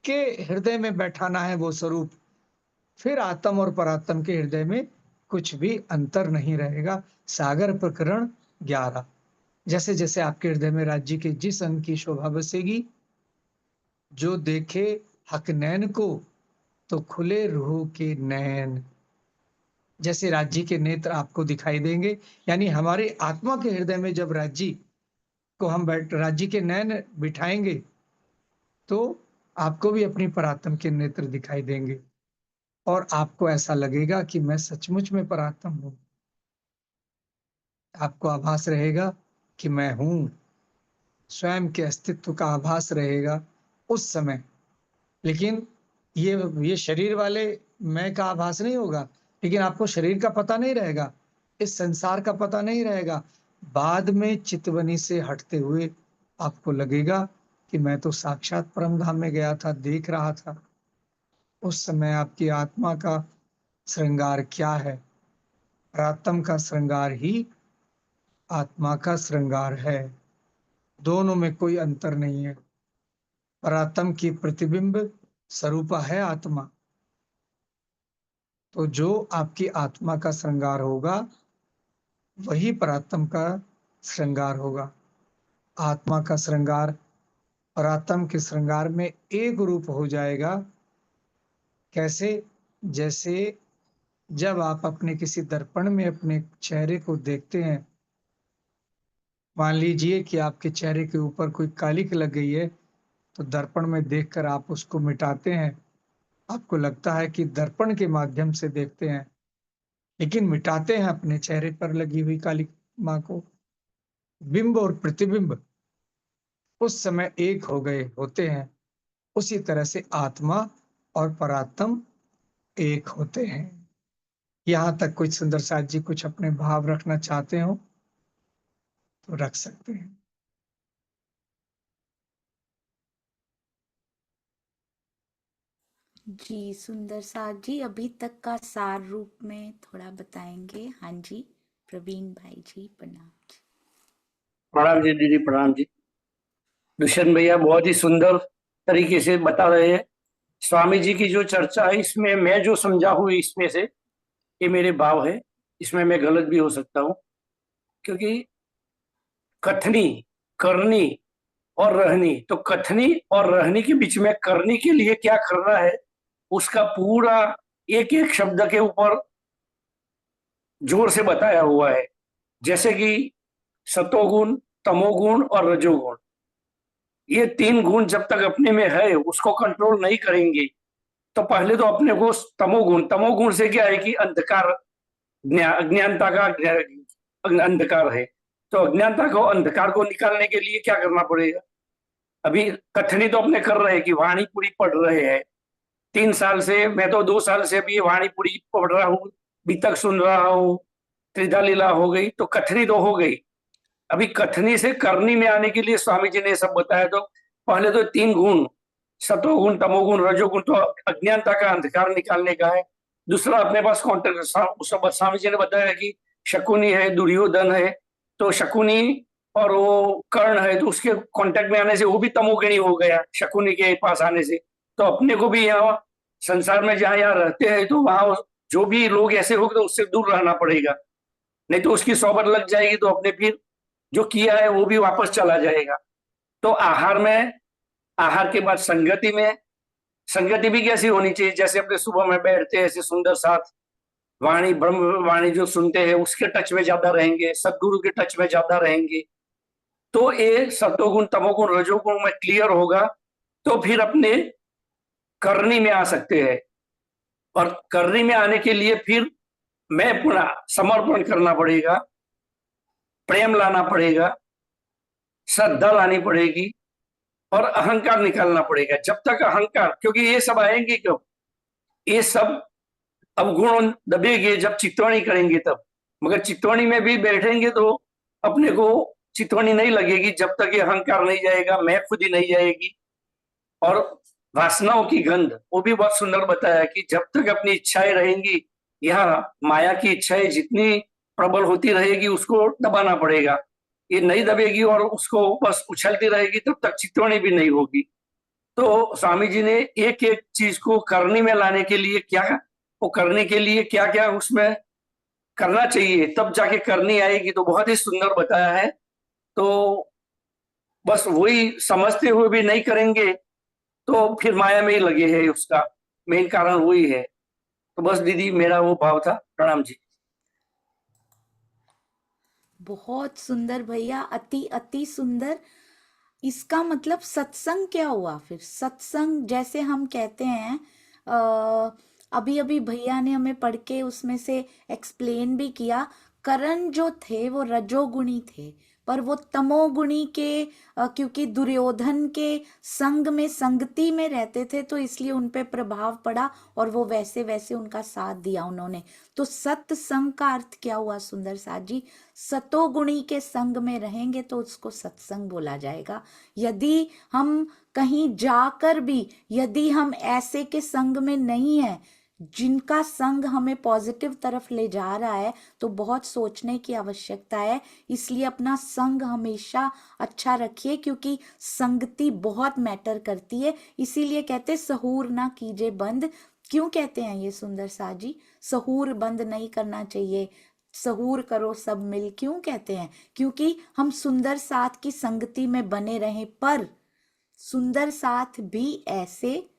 के हृदय में बैठाना है वो स्वरूप, फिर आत्म और परात्म के हृदय में कुछ भी अंतर नहीं रहेगा। सागर प्रकरण 11। जैसे जैसे आपके हृदय में राज्य के जिस अंग की शोभा बसेगी, जो देखे हक नैन को तो खुले रूह के नैन। जैसे राज्य के नेत्र आपको दिखाई देंगे, यानी हमारी आत्मा के हृदय में जब राज्य को हम राज्य के नैन बिठाएंगे तो आपको भी अपनी परात्म के नेत्र दिखाई देंगे, और आपको ऐसा लगेगा कि मैं सचमुच में परात्म हूं। आपको आभास रहेगा कि मैं हूं, स्वयं के अस्तित्व का आभास रहेगा उस समय। लेकिन ये शरीर वाले मैं का आभास नहीं होगा, लेकिन आपको शरीर का पता नहीं रहेगा, इस संसार का पता नहीं रहेगा। बाद में चितवनी से हटते हुए आपको लगेगा कि मैं तो साक्षात परम धाम में गया था, देख रहा था। उस समय आपकी आत्मा का श्रृंगार क्या है? परात्म का श्रृंगार ही आत्मा का श्रृंगार है, दोनों में कोई अंतर नहीं है। परात्म की प्रतिबिंब स्वरूपा है आत्मा, तो जो आपकी आत्मा का श्रृंगार होगा वही परात्म का श्रृंगार होगा। आत्मा का श्रृंगार परात्म के श्रृंगार में एक रूप हो जाएगा। कैसे? जैसे जब आप अपने किसी दर्पण में अपने चेहरे को देखते हैं, मान लीजिए कि आपके चेहरे के ऊपर कोई कालिक लग गई है, तो दर्पण में देखकर आप उसको मिटाते हैं। आपको लगता है कि दर्पण के माध्यम से देखते हैं, लेकिन मिटाते हैं अपने चेहरे पर लगी हुई काली मां को। बिंब और प्रतिबिंब उस समय एक हो गए होते हैं। उसी तरह से आत्मा और परात्म एक होते हैं। यहां तक कुछ सुंदर साथ जी कुछ अपने भाव रखना चाहते हो तो रख सकते हैं। जी सुंदर साथ जी, अभी तक का सार रूप में थोड़ा बताएंगे? हाँ जी, प्रवीण भाई जी, प्रणाम जी। प्रणाम जी दीदी, प्रणाम जी। दुष्यंत भैया बहुत ही सुंदर तरीके से बता रहे हैं। स्वामी जी की जो चर्चा है, इसमें मैं जो समझा हूँ, इसमें से ये मेरे भाव है, इसमें मैं गलत भी हो सकता हूँ। क्योंकि कथनी, करनी और रहनी, तो कथनी और रहनी के बीच में करनी के लिए क्या करना है, उसका पूरा एक एक शब्द के ऊपर जोर से बताया हुआ है। जैसे कि सतोगुण, तमोगुण और रजोगुण, ये तीन गुण जब तक अपने में है उसको कंट्रोल नहीं करेंगे। तो पहले तो अपने को तमोगुण से क्या है कि अंधकार, अज्ञानता का अंधकार है। तो अज्ञानता को, अंधकार को निकालने के लिए क्या करना पड़ेगा? अभी कथनी तो अपने कर रहे हैं कि वाणी पूरी पढ़ रहे हैं। 3 साल से, मैं तो 2 साल से भी वाणी पूरी पढ़ रहा हूँ, अभी तक सुन रहा हूँ। त्रिधा लीला हो गई तो कथनी तो हो गई। अभी कथनी से करनी में आने के लिए स्वामी जी ने सब बताया। तो पहले तो 3 गुण, सतोगुण, तमोगुण, रजोगुण तो अज्ञानता का अंधकार निकालने का है। दूसरा अपने पास कॉन्टेक्ट, स्वामी जी ने बताया कि शकुनी है, दुर्योधन है, तो शकुनी और वो कर्ण है, तो उसके कांटेक्ट में आने से वो भी तमोगुणी हो गया शकुनी के पास आने से। तो अपने को भी यहाँ संसार में जहाँ यहाँ रहते हैं तो वहां जो भी लोग ऐसे हो तो उससे दूर रहना पड़ेगा, नहीं तो उसकी सोबत लग जाएगी तो अपने फिर जो किया है वो भी वापस चला जाएगा। तो आहार में, आहार के बाद संगति में, संगति भी कैसी होनी चाहिए, जैसे अपने सुबह में बैठते हैं ऐसे सुंदर साथ वाणी, ब्रह्म वाणी जो सुनते हैं उसके टच में ज्यादा रहेंगे, सदगुरु के टच में ज्यादा रहेंगे, तो ये सतोगुण, तमोगुण, रजोगुण में क्लियर होगा। तो फिर अपने करनी में आ सकते हैं, और करनी में आने के लिए फिर मैं पुनः समर्पण करना पड़ेगा, प्रेम लाना पड़ेगा, श्रद्धा लानी पड़ेगी, और अहंकार निकालना पड़ेगा। जब तक अहंकार, क्योंकि ये सब आएंगे कब, ये सब अवगुण दबेंगे जब चितवणी करेंगे तब, मगर चितवणी में भी बैठेंगे तो अपने को चितवणी नहीं लगेगी जब तक ये अहंकार नहीं जाएगा, मैं खुद ही नहीं जाएगी। और वासनाओं की गंध, वो भी बहुत सुंदर बताया कि जब तक अपनी इच्छाएं रहेंगी, यहाँ माया की इच्छाएं जितनी प्रबल होती रहेगी उसको दबाना पड़ेगा, ये नहीं दबेगी और उसको बस उछलती रहेगी तब तक चितवणी भी नहीं होगी। तो स्वामी जी ने एक एक चीज को करनी में लाने के लिए क्या, वो करने के लिए क्या क्या उसमें करना चाहिए तब जाके करनी आएगी, तो बहुत ही सुंदर बताया है। तो बस वही समझते हुए भी नहीं करेंगे तो फिर माया में ही लगे है, उसका मेन कारण वही है। तो बस दीदी मेरा वो भाव था। प्रणाम जी। बहुत सुंदर भैया, अति अति सुंदर। इसका मतलब सत्संग क्या हुआ फिर? सत्संग जैसे हम कहते हैं, अभी अभी भैया ने हमें पढ़ के उसमें से एक्सप्लेन भी किया, करण जो थे वो रजोगुणी थे, पर वो तमोगुणी के क्योंकि दुर्योधन के संग में, संगति में रहते थे तो इसलिए उन पे प्रभाव पड़ा और वो वैसे वैसे उनका साथ दिया उन्होंने। तो सत्संग का अर्थ क्या हुआ सुंदर साथ जी? सतोगुणी के संग में रहेंगे तो उसको सत्संग बोला जाएगा। यदि हम कहीं जाकर भी, यदि हम ऐसे के संग में नहीं है जिनका संग हमें पॉजिटिव तरफ ले जा रहा है, तो बहुत सोचने की आवश्यकता है। इसलिए अपना संग हमेशा अच्छा रखिए, क्योंकि संगति बहुत मैटर करती है। इसीलिए कहते सहूर ना कीजिए बंद। क्यों कहते हैं ये सुंदर साथ जी? सहूर बंद नहीं करना चाहिए, सहूर करो सब मिल। क्यों कहते हैं? क्योंकि हम सुंदर साथ की संगति में बने रहें, पर सुंदर साथ भी ऐसे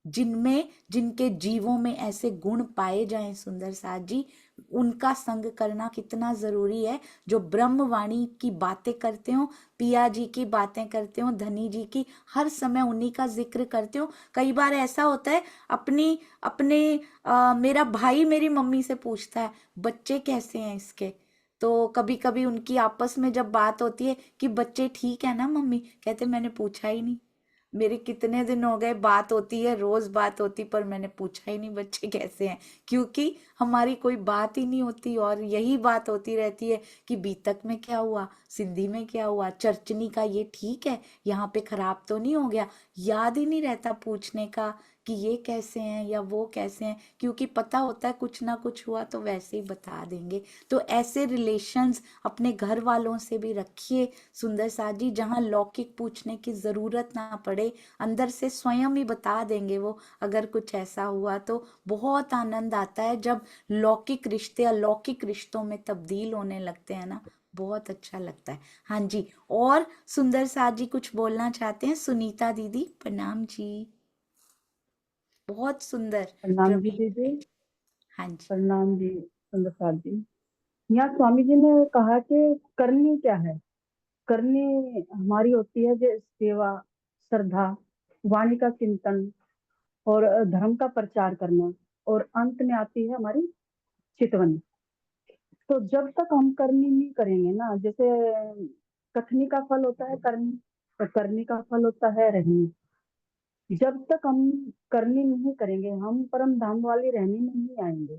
जिनमें, जिनके जीवों में ऐसे गुण पाए जाएं सुंदर साथ जी, उनका संग करना कितना जरूरी है। जो ब्रह्मवाणी की बातें करते हो, पिया जी की बातें करते हो, धनी जी की, हर समय उन्हीं का जिक्र करते हो। कई बार ऐसा होता है, मेरा भाई मेरी मम्मी से पूछता है बच्चे कैसे हैं इसके, तो कभी कभी उनकी आपस में जब बात होती है कि बच्चे ठीक है ना मम्मी, कहते मैंने पूछा ही नहीं, मेरे कितने दिन हो गए, बात होती है रोज बात होती, पर मैंने पूछा ही नहीं बच्चे कैसे हैं। क्योंकि हमारी कोई बात ही नहीं होती और यही बात होती रहती है कि बीतक में क्या हुआ, सिंधी में क्या हुआ, चर्चनी का ये ठीक है, यहाँ पे खराब तो नहीं हो गया। याद ही नहीं रहता पूछने का कि ये कैसे हैं या वो कैसे हैं, क्योंकि पता होता है कुछ ना कुछ हुआ तो वैसे ही बता देंगे। तो ऐसे रिलेशंस अपने घर वालों से भी रखिए सुंदर साथ जी, जहाँ लौकिक पूछने की जरूरत ना पड़े, अंदर से स्वयं ही बता देंगे वो अगर कुछ ऐसा हुआ। तो बहुत आनंद आता है जब लौकिक रिश्ते अलौकिक रिश्तों में तब्दील होने लगते हैं ना, बहुत अच्छा लगता है। हाँ जी, और सुंदर साथ जी कुछ बोलना चाहते हैं? सुनीता दीदी प्रणाम जी, बहुत सुंदर। प्रणाम जी प्रवीण दीदी। भाई, हाँ जी। प्रणाम जी सुंदर साथ जी। यहाँ स्वामी जी ने कहा कि करनी क्या है। करनी हमारी होती है जो सेवा, श्रद्धा, वाणी का चिंतन और धर्म का प्रचार करना, और अंत में आती है हमारी चितवनी। तो जब तक हम करनी नहीं करेंगे ना, जैसे कथनी का फल होता है करनी, तो करनी का फल होता है रहनी। जब तक हम करनी नहीं करेंगे हम परम धाम वाली रहनी में नहीं आएंगे।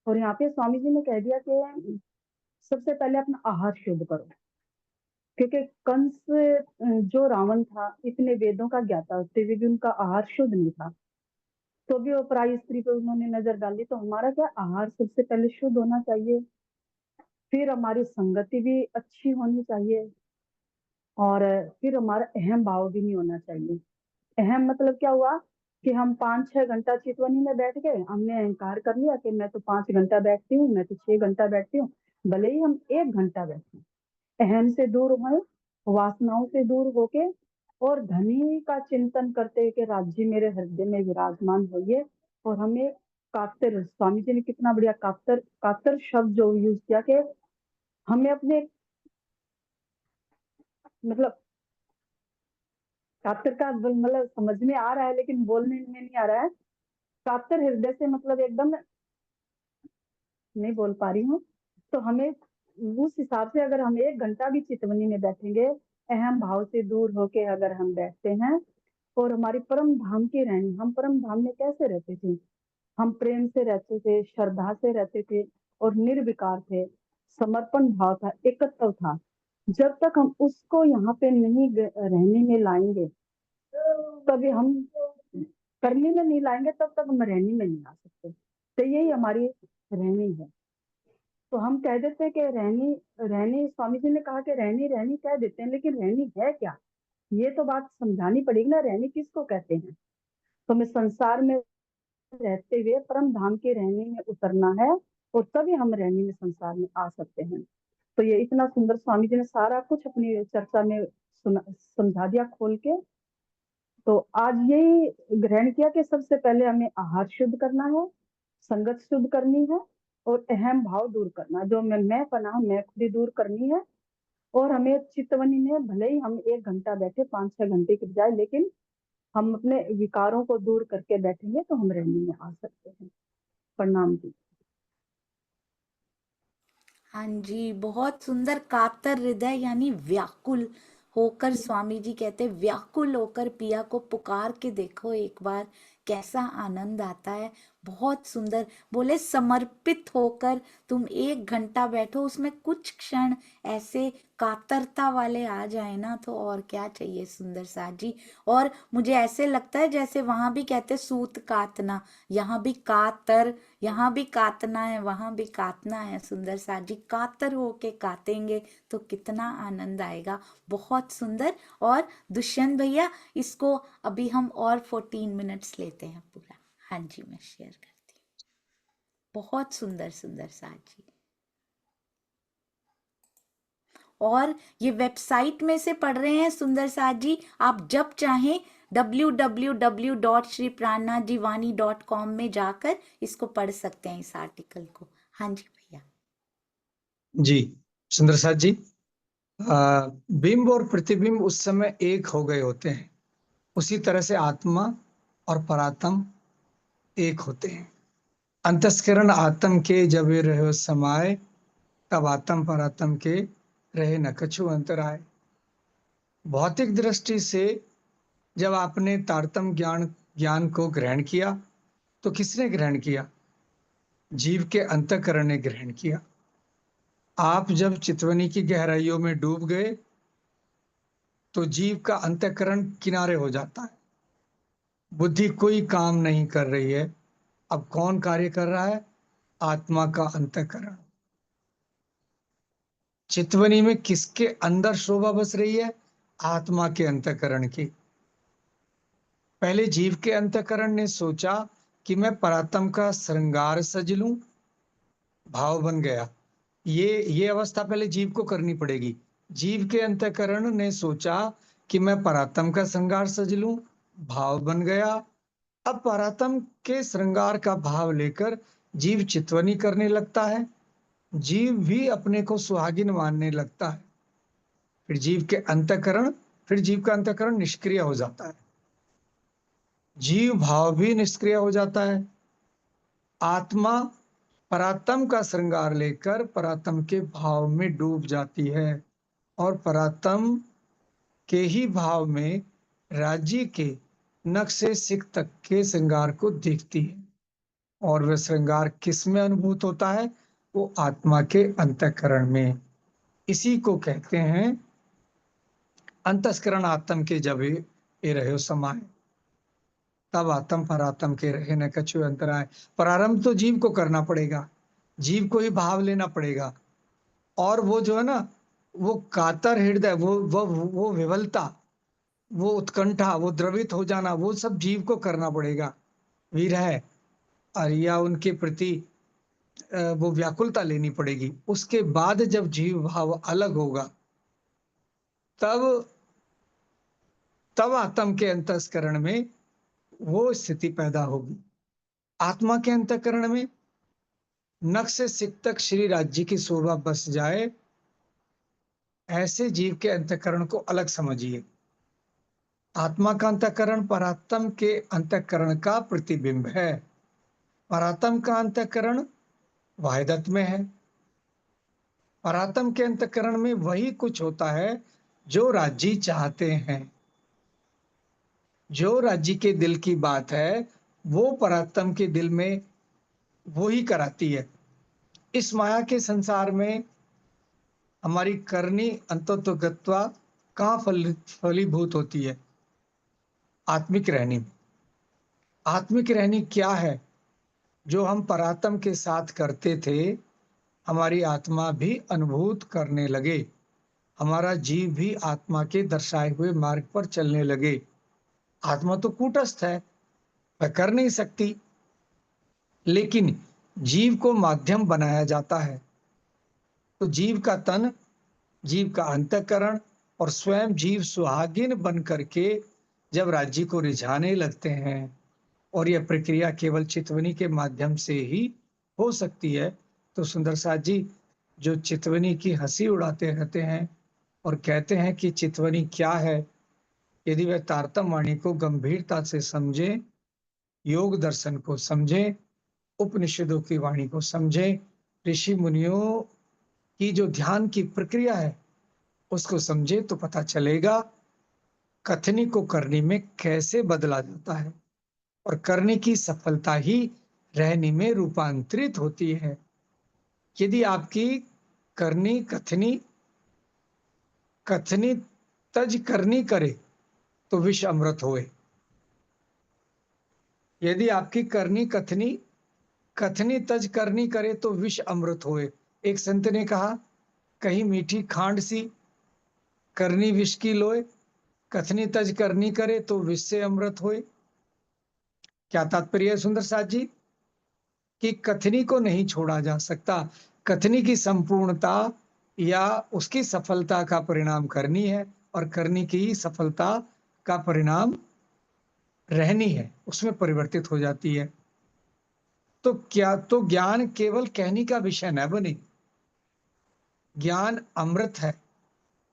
और यहाँ पे स्वामी जी ने कह दिया कि सबसे पहले अपना आहार शुद्ध करो, क्योंकि कंस जो रावण था, इतने वेदों का ज्ञाता होते हुए भी उनका आहार शुद्ध नहीं था, तो भी वो पराई स्त्री पे उन्होंने नजर डाली। तो हमारा क्या आहार सबसे पहले शुद्ध होना चाहिए, फिर हमारी संगति भी अच्छी होनी चाहिए, और फिर हमारा अहम भाव भी नहीं होना चाहिए। अहम मतलब क्या हुआ कि हम 5-6 घंटा चितवनी में बैठ गए, हमने अहंकार कर लिया कि मैं तो 5 घंटा बैठती हूँ, मैं तो 6 घंटा बैठती हूँ, भले ही हम 1 घंटा बैठे, अहम से दूर हुए, वासनाओं से दूर होके, और धनी का चिंतन करते हुए कि राज्य मेरे हृदय में विराजमान होइए। और हमें कातर, स्वामी जी ने कितना बढ़िया कातर कातर शब्द जो यूज किया कि हमें अपने, मतलब कातर का मतलब समझ में आ रहा है लेकिन बोलने में नहीं आ रहा है। कातर हृदय से मतलब एकदम नहीं बोल पा रही हूँ। तो हमें उस हिसाब से अगर हम 1 घंटा भी चितवनी में बैठेंगे, अहम भाव से दूर होके अगर हम बैठते हैं, और हमारी परम धाम की रहनी, हम परम धाम में कैसे रहते थे, हम प्रेम से रहते थे, श्रद्धा से रहते थे, और निर्विकार थे, समर्पण भाव था, एकत्व था। जब तक हम उसको यहाँ पे नहीं रहने में लाएंगे, तभी हम करने में नहीं लाएंगे, तब तक हम रहने में नहीं आ सकते। तो यही हमारी रहनी है। तो हम कह देते हैं कि रहनी रहनी, स्वामी जी ने कहा कि रहनी रहनी कह देते हैं, लेकिन रहनी है क्या, ये तो बात समझानी पड़ेगी ना, रहनी किसको कहते हैं। तो हमें संसार में रहते हुए परम धाम के रहने में उतरना है, और तभी हम रहने में संसार में आ सकते हैं। तो ये इतना सुंदर स्वामी जी ने सारा कुछ अपनी चर्चा में समझा दिया खोल के। तो आज यही ग्रहण किया कि सबसे पहले हमें आहार शुद्ध करना है, संगत शुद्ध करनी है, और अहम भाव दूर करना, जो मैं पना मैं खुद ही दूर करनी है। और हमें चितवनी में भले ही हम 1 घंटा बैठे, 5-6 घंटे की बजाय, लेकिन हम अपने विकारों को दूर करके बैठेंगे तो हम रहने में आ सकते हैं। प्रणाम जी। हाँ जी, बहुत सुंदर। कातर हृदय यानी व्याकुल होकर, स्वामी जी कहते व्याकुल होकर पिया को पुकार के देखो एक बार, कैसा आनंद आता है। बहुत सुंदर बोले, समर्पित होकर तुम 1 घंटा बैठो, उसमें कुछ क्षण ऐसे कातरता वाले आ जाए ना, तो और क्या चाहिए सुंदर साथ जी। और मुझे ऐसे लगता है जैसे वहां भी कहते सूत कातना, यहाँ भी कातर, यहाँ भी कातना है, वहां भी कातना है। सुंदर साथ जी कातर होके काटेंगे तो कितना आनंद आएगा। बहुत सुंदर। और दुष्यंत भैया, इसको अभी हम और 14 मिनट्स लेते हैं पूरा। हाँ जी, मैं शेयर करती हूँ। बहुत सुंदर सुंदर साथ जी। और ये वेबसाइट में से पढ़ रहे हैं सुंदर साथ जी, आप जब चाहें www.shripranajiwani.com में जाकर इसको पढ़ सकते हैं, इस आर्टिकल को। हाँ जी भैया। जी सुंदर साथ जी, बिंब और प्रतिबिंब उस समय एक हो गए होते हैं, उसी तरह से आत्मा और परात्म एक होते हैं। अंतस्करण आत्म के जब वे रहे समाये, तब आत्म परात्म के रहे न कछु अंतर आए। भौतिक दृष्टि से जब आपने तारतम ज्ञान को ग्रहण किया, तो किसने ग्रहण किया? जीव के अंतःकरण ने ग्रहण किया। आप जब चितवनी की गहराइयों में डूब गए, तो जीव का अंतःकरण किनारे हो जाता है, बुद्धि कोई काम नहीं कर रही है। अब कौन कार्य कर रहा है? आत्मा का अंतःकरण। चितवनी में किसके अंदर शोभा बस रही है? आत्मा के अंतःकरण की। पहले जीव के अंतःकरण ने सोचा कि मैं परात्म का श्रृंगार सज लूं, भाव बन गया। ये अवस्था पहले जीव को करनी पड़ेगी। जीव के अंतःकरण ने सोचा कि मैं परात्म का श्रृंगार सज लूं, भाव बन गया। अब परात्म के श्रृंगार का भाव लेकर जीव चितवनी करने लगता है, जीव भी अपने को सुहागिन मानने लगता है। फिर जीव का अंतःकरण निष्क्रिय हो जाता है, जीव भाव भी निष्क्रिय हो जाता है। आत्मा परात्म का श्रृंगार लेकर परात्म के भाव में डूब जाती है, और परात्म के ही भाव में राज्य के नक्शे सिख तक के श्रृंगार को देखती है। और वह श्रृंगार किस में अनुभूत होता है? वो आत्मा के अंतःकरण में। इसी को कहते हैं अंतस्करण आत्म के जब ये रहे समाये, तब आत्म पर आत्म के रहे न कछु अंतराय। प्रारंभ तो जीव को करना पड़ेगा, जीव को ही भाव लेना पड़ेगा। और वो जो है ना, वो कातर हृदय, वो विवलता, वो उत्कंठा, वो द्रवित हो जाना, वो सब जीव को करना पड़ेगा। विरह और या उनके प्रति वो व्याकुलता लेनी पड़ेगी। उसके बाद जब जीव भाव अलग होगा, तब आत्म के अंतस्करण में वो स्थिति पैदा होगी। आत्मा के अंतकरण में नख से सिक तक श्री राज्य की शोभा बस जाए, ऐसे जीव के अंतकरण को अलग समझिए। आत्मा का अंतकरण परात्म के अंतकरण का प्रतिबिंब है। परात्म का अंतकरण वाहिदत में है। परात्म के अंतकरण में वही कुछ होता है जो राज्य चाहते हैं। जो राज्य के दिल की बात है, वो परात्म के दिल में वो ही कराती है। इस माया के संसार में हमारी करनी अंततोगत्वा कहाँ फलीभूत होती है? आत्मिक रहनी में। आत्मिक रहनी क्या है? जो हम परात्म के साथ करते थे, हमारी आत्मा भी अनुभूत करने लगे, हमारा जीव भी आत्मा के दर्शाए हुए मार्ग पर चलने लगे। आत्मा तो कूटस्थ है, वह कर नहीं सकती, लेकिन जीव को माध्यम बनाया जाता है। तो जीव का तन, जीव का अंतःकरण और स्वयं जीव सुहागिन बन करके जब राज्य को रिझाने लगते हैं, और यह प्रक्रिया केवल चितवनी के माध्यम से ही हो सकती है, तो सुंदर साथ जी जो चितवनी की हंसी उड़ाते रहते हैं और कहते हैं कि चितवनी क्या है, यदि वह तारतम वाणी को गंभीरता से समझे, योग दर्शन को समझे, उपनिषदों की वाणी को समझे, ऋषि मुनियों की जो ध्यान की प्रक्रिया है उसको समझे, तो पता चलेगा कथनी को करनी में कैसे बदला जाता है, और करने की सफलता ही रहने में रूपांतरित होती है। यदि आपकी करनी कथनी तज करनी करे तो विष अमृत होए। यदि आपकी करनी कथनी तज करनी करे तो विष अमृत होए। एक संत ने कहा, कहीं मीठी खांड सी करनी विष की लोए, कथनी तज करनी करे तो विष से अमृत होए। क्या तात्पर्य है सुंदर साथ जी? कि कथनी को नहीं छोड़ा जा सकता। कथनी की संपूर्णता या उसकी सफलता का परिणाम करनी है, और करनी की सफलता का परिणाम रहनी है, उसमें परिवर्तित हो जाती है। तो क्या तो ज्ञान केवल कहने का विषय न बने। ज्ञान अमृत है,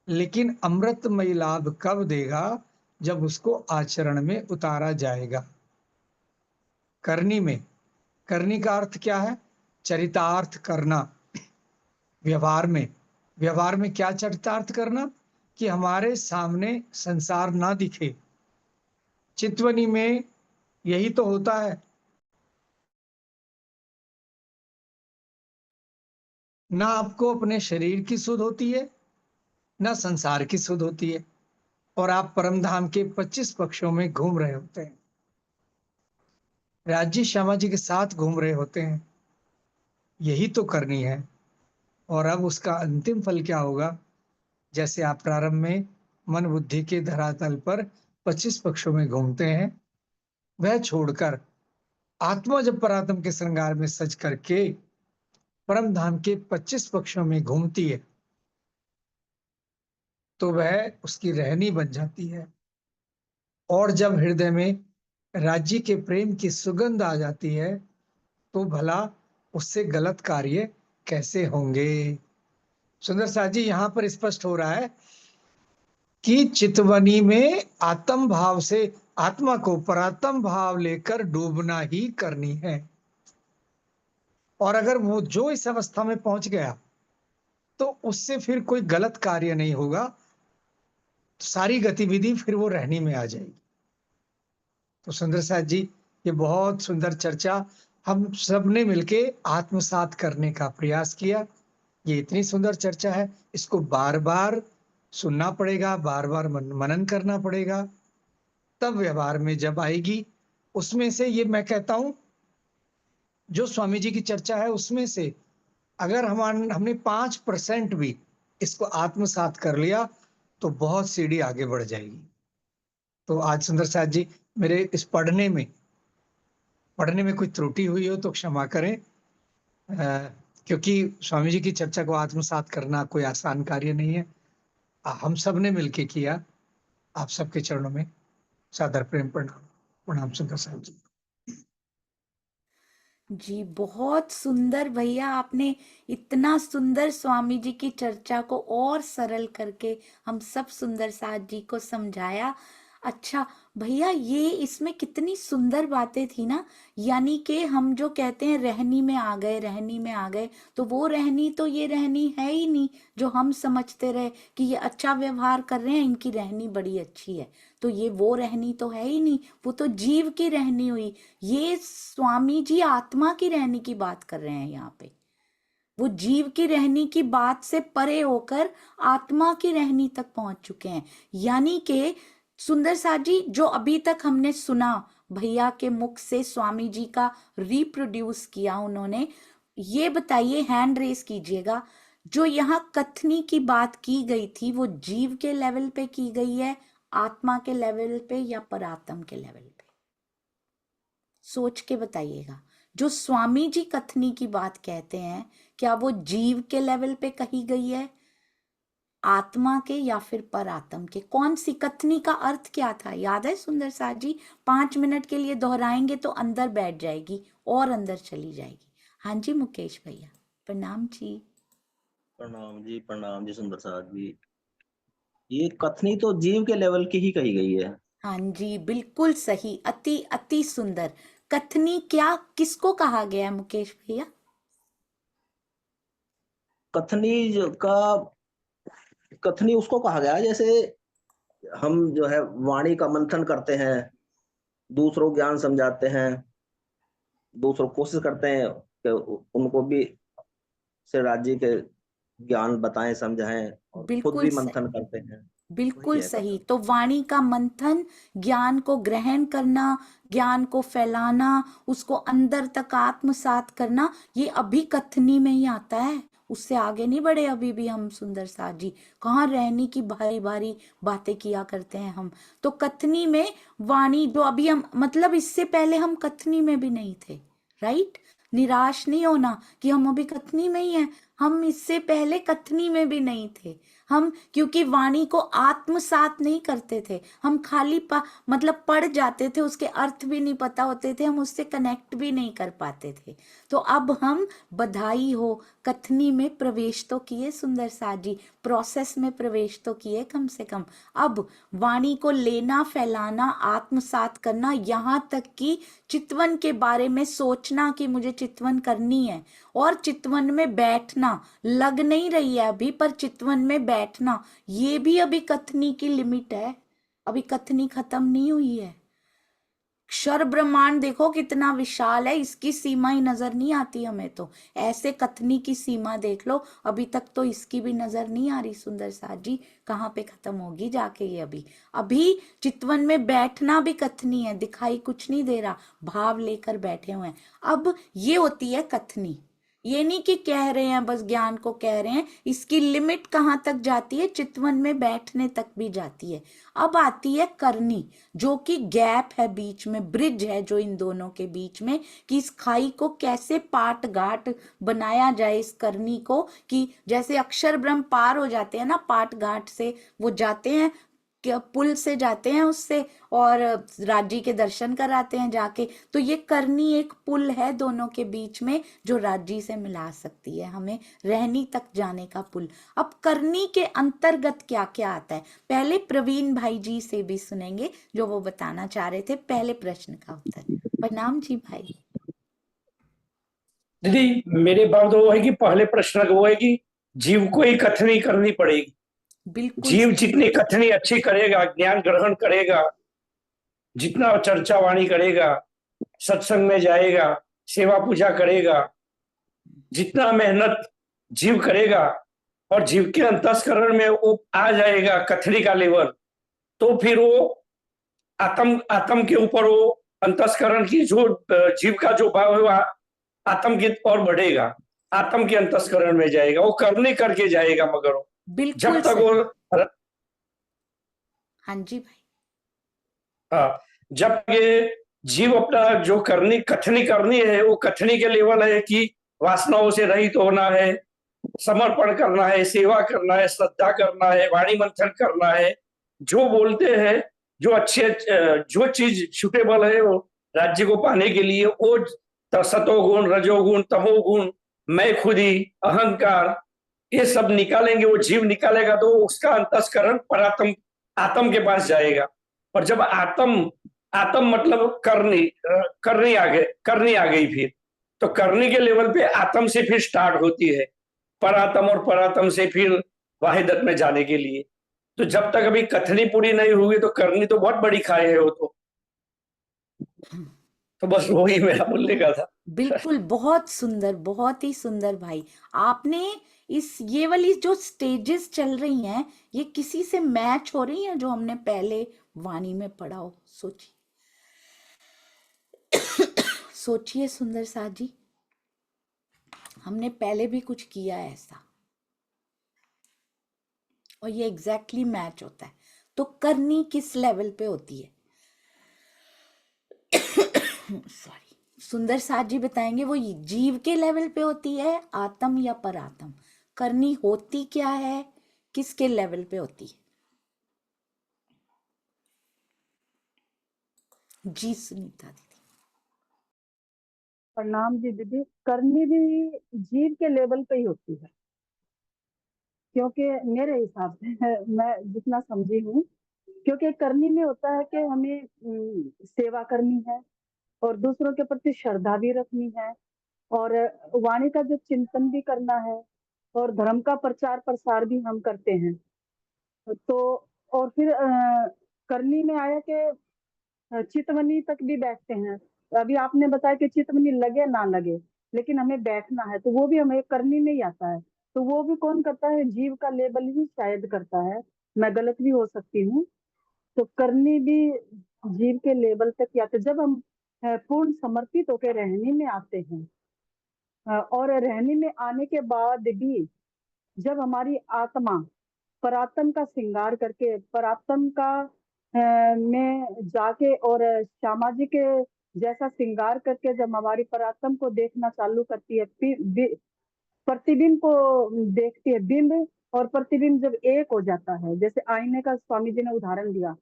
लेकिन अमृतमय लाभ कब देगा? जब उसको आचरण में उतारा जाएगा। करनी में, करनी का अर्थ क्या है? चरितार्थ करना। व्यवहार में क्या चरितार्थ करना? कि हमारे सामने संसार ना दिखे। चितवनी में यही तो होता है। ना आपको अपने शरीर की सुध होती है, ना संसार की सुध होती है, और आप परमधाम के 25 पक्षों में घूम रहे होते हैं, राज्य श्यामा जी के साथ घूम रहे होते हैं। यही तो करनी है। और अब उसका अंतिम फल क्या होगा? जैसे आप प्रारंभ में मन बुद्धि के धरातल पर 25 पक्षों में घूमते हैं, वह छोड़कर आत्मा जब परात्म के श्रृंगार में सज करके परम धाम के 25 पक्षों में घूमती है, तो वह उसकी रहनी बन जाती है। और जब हृदय में राज्य के प्रेम की सुगंध आ जाती है, तो भला उससे गलत कार्य कैसे होंगे? सुंदर साथ जी, यहां पर स्पष्ट हो रहा है कि चितवनी में आत्म भाव से आत्मा को परात्म भाव लेकर डूबना ही करनी है। और अगर वो जो इस अवस्था में पहुंच गया, तो उससे फिर कोई गलत कार्य नहीं होगा, सारी गतिविधि फिर वो रहनी में आ जाएगी। तो सुंदर साथ जी, ये बहुत सुंदर चर्चा हम सब ने मिलके आत्मसात करने का प्रयास किया। ये इतनी सुंदर चर्चा है, इसको बार बार सुनना पड़ेगा, बार बार मनन करना पड़ेगा, तब व्यवहार में जब आएगी। उसमें से ये मैं कहता हूं, जो स्वामी जी की चर्चा है उसमें से अगर हमने 5% भी इसको आत्मसात कर लिया तो बहुत सीढ़ी आगे बढ़ जाएगी। तो आज सुंदर साथ जी, मेरे इस पढ़ने में कोई त्रुटि हुई हो तो क्षमा करें, क्योंकि स्वामी जी की चर्चा को आत्मसात करना कोई आसान कार्य नहीं है। हम सब ने मिलके किया। आप सबके चरणों में सादर प्रेम प्रणाम। प्रणाम सुंदर साहब जी। जी बहुत सुंदर भैया, आपने इतना सुंदर स्वामी जी की चर्चा को और सरल करके हम सब सुंदर साथ जी को समझाया। अच्छा भैया, ये इसमें कितनी सुंदर बातें थी ना। यानी कि हम जो कहते हैं रहनी में आ गए, रहनी में आ गए, तो वो रहनी तो ये रहनी है ही नहीं जो हम समझते रहे कि ये अच्छा व्यवहार कर रहे हैं, इनकी रहनी बड़ी अच्छी है। तो ये वो रहनी तो है ही नहीं, वो तो जीव की रहनी हुई। ये स्वामी जी आत्मा की रहनी की बात कर रहे हैं यहाँ पे। वो जीव की रहनी की बात से परे होकर आत्मा की रहनी तक पहुंच चुके हैं। यानी कि सुंदर साथ जी, जो अभी तक हमने सुना भैया के मुख से, स्वामी जी का रिप्रोड्यूस किया उन्होंने, ये बताइए, हैंड रेस कीजिएगा, जो यहाँ कथनी की बात की गई थी वो जीव के लेवल पे की गई है, आत्मा के लेवल पे, या परात्म के लेवल पे? सोच के बताइएगा। जो स्वामी जी कथनी की बात कहते हैं, क्या वो जीव के लेवल पे कही गई है, आत्मा के, या फिर परात्म के? कौन सी कथनी का अर्थ क्या था, याद है सुंदर साथ जी? 5 मिनट के लिए दोहराएंगे तो अंदर बैठ जाएगी और अंदर चली जाएगी। हाँ जी मुकेश भैया, प्रणाम जी। प्रणाम जी सुंदर साथ जी। ये कथनी तो जीव के लेवल की ही कही गई है। हाँ जी, बिल्कुल सही, अति अति सुंदर। कथनी क्या, किसको कहा गया है मुकेश भैया? कथनी उसको कहा गया जैसे हम जो है वाणी का मंथन करते हैं, दूसरों को ज्ञान समझाते हैं, दूसरों कोशिश करते हैं कि उनको भी से राज्य के ज्ञान बताएं, समझाएं, और खुद बिल्कुल भी सही, मंथन करते हैं। बिल्कुल वही है सही। कथन। तो वाणी का मंथन, ज्ञान को ग्रहण करना, ज्ञान को फैलाना, उसको अंदर तक आत्मसात करना, ये अभी कथनी में ही आता है। उससे आगे नहीं बढ़े अभी भी हम सुंदर साथ जी। कहाँ रहने की भारी भारी बातें किया करते हैं हम। तो कथनी में वाणी जो अभी हम, मतलब इससे पहले हम कथनी में भी नहीं थे, राइट? निराश नहीं होना कि हम अभी कथनी में ही हैं। हम इससे पहले कथनी में भी नहीं थे। हम क्योंकि वाणी को आत्मसात नहीं करते थे, हम खाली मतलब पढ़ जाते थे, उसके अर्थ भी नहीं पता होते थे, हम उससे कनेक्ट भी नहीं कर पाते थे। तो अब हम, बधाई हो, कथनी में प्रवेश तो किए सुंदर साथ जी, प्रोसेस में प्रवेश तो किए कम से कम। अब वाणी को लेना, फैलाना, आत्मसात करना, यहाँ तक कि चितवन के बारे में सोचना कि मुझे चितवन करनी है, और चितवन में बैठना, लग नहीं रही है अभी पर चितवन में बैठना, ये भी अभी कथनी की लिमिट है। अभी कथनी खत्म नहीं हुई है। क्षर ब्रह्मांड देखो कितना विशाल है, इसकी सीमा ही नजर नहीं आती हमें। तो ऐसे कथनी की सीमा देख लो, अभी तक तो इसकी भी नजर नहीं आ रही सुंदर साथ जी, कहाँ पे खत्म होगी जाके ये। अभी चितवन में बैठना भी कथनी है, दिखाई कुछ नहीं दे रहा, भाव लेकर बैठे हुए हैं। अब ये होती है कथनी। ये नहीं कि कह रहे हैं बस ज्ञान को कह रहे हैं, इसकी लिमिट कहाँ तक जाती है? चितवन में बैठने तक भी जाती है। अब आती है करनी, जो कि गैप है बीच में, ब्रिज है जो इन दोनों के बीच में, कि इस खाई को कैसे पाट घाट बनाया जाए इस करनी को, कि जैसे अक्षर ब्रह्म पार हो जाते हैं ना, पाट घाट से वो जाते हैं, पुल से जाते हैं उससे, और राज्य के दर्शन कराते हैं जाके। तो ये करनी एक पुल है दोनों के बीच में, जो राज्य से मिला सकती है हमें, रहनी तक जाने का पुल। अब करनी के अंतर्गत क्या क्या आता है, पहले प्रवीण भाई जी से भी सुनेंगे जो वो बताना चाह रहे थे पहले प्रश्न का उत्तर। प्रणाम जी भाई। दीदी मेरे बात वो है कि पहले प्रश्न का वो है कि जीव को ही कथनी करनी पड़ेगी। बिल्कुल जीव जितनी कथनी अच्छी करेगा, ज्ञान ग्रहण करेगा, जितना चर्चा वाणी करेगा, सत्संग में जाएगा, सेवा पूजा करेगा, जितना मेहनत जीव करेगा और जीव के अंतस्करण में वो आ जाएगा कथनी का लेवल, तो फिर वो आत्म आत्म के ऊपर वो अंतस्करण की जो जीव का जो भाव है वो आत्म की ओर बढ़ेगा, आत्म के अंतस्करण में जाएगा, वो करने करके जाएगा, मगर वो बिल्कुल जब तक सही। वो हाँ जी भाई। हाँ, जब ये जीव अपना जो करनी कथनी करनी है, वो कथनी के लेवल है कि वासनाओं से रहित होना है, समर्पण करना है, सेवा करना है, श्रद्धा करना है, वाणी मंथन करना है, जो बोलते हैं, जो अच्छे जो चीज सुटेबल है वो राज्य को पाने के लिए, वो सतोगुण, रजोगुण, तमोगुण, मैं खुदी, अहंकार, ये सब निकालेंगे, वो जीव निकालेगा तो उसका अंतस्करण परात्म आत्म के पास जाएगा। और जब आत्म आत्म मतलब करनी आ गई, फिर तो करनी के लेवल पे आत्म से फिर स्टार्ट होती है परात्म, और परात्म से फिर वाहिदत में जाने के लिए। तो जब तक अभी कथनी पूरी नहीं हुई तो करनी तो बहुत बड़ी खाई है वो तो बस वही मेरा बोलने का था। बिल्कुल, बहुत सुंदर, बहुत ही सुंदर भाई। आपने ये वाली जो स्टेजेस चल रही हैं, ये किसी से मैच हो रही हैं जो हमने पहले वाणी में पढ़ा हो? सोचिए सोचिए सुंदर साथ जी, हमने पहले भी कुछ किया है ऐसा और ये एग्जैक्टली मैच होता है। तो करनी किस लेवल पे होती है? सॉरी, सुंदर साथ जी बताएंगे वो जीव के लेवल पे होती है, आत्म या परात्म? करनी होती क्या है, किसके लेवल पे होती है? जी सुनीता दीदी। प्रणाम जी दीदी। करनी भी जीव के लेवल पे ही होती है, क्योंकि मेरे हिसाब से मैं जितना समझी हूँ, क्योंकि करनी में होता है कि हमें सेवा करनी है और दूसरों के प्रति श्रद्धा भी रखनी है और वाणी का जो चिंतन भी करना है और धर्म का प्रचार प्रसार भी हम करते हैं। तो और फिर करनी में आया कि चितवनी तक भी बैठते हैं। अभी आपने बताया कि चितवनी लगे ना लगे, लेकिन हमें बैठना है तो वो भी हमें करनी में ही आता है। तो वो भी कौन करता है? जीव का लेबल ही शायद करता है, मैं गलत भी हो सकती हूँ। तो करनी भी जीव के लेवल तक ही आते, जब हम पूर्ण समर्पित होकर रहने में आते हैं। और रहने में आने के बाद भी जब हमारी आत्मा परात्म का श्रृंगार करके परात्म का में जाके और श्यामा जी के जैसा श्रृंगार करके जब हमारी परात्म को देखना चालू करती है, प्रतिबिंब को देखती है, बिंब और प्रतिबिंब जब एक हो जाता है, जैसे आईने का स्वामी जी ने उदाहरण दिया,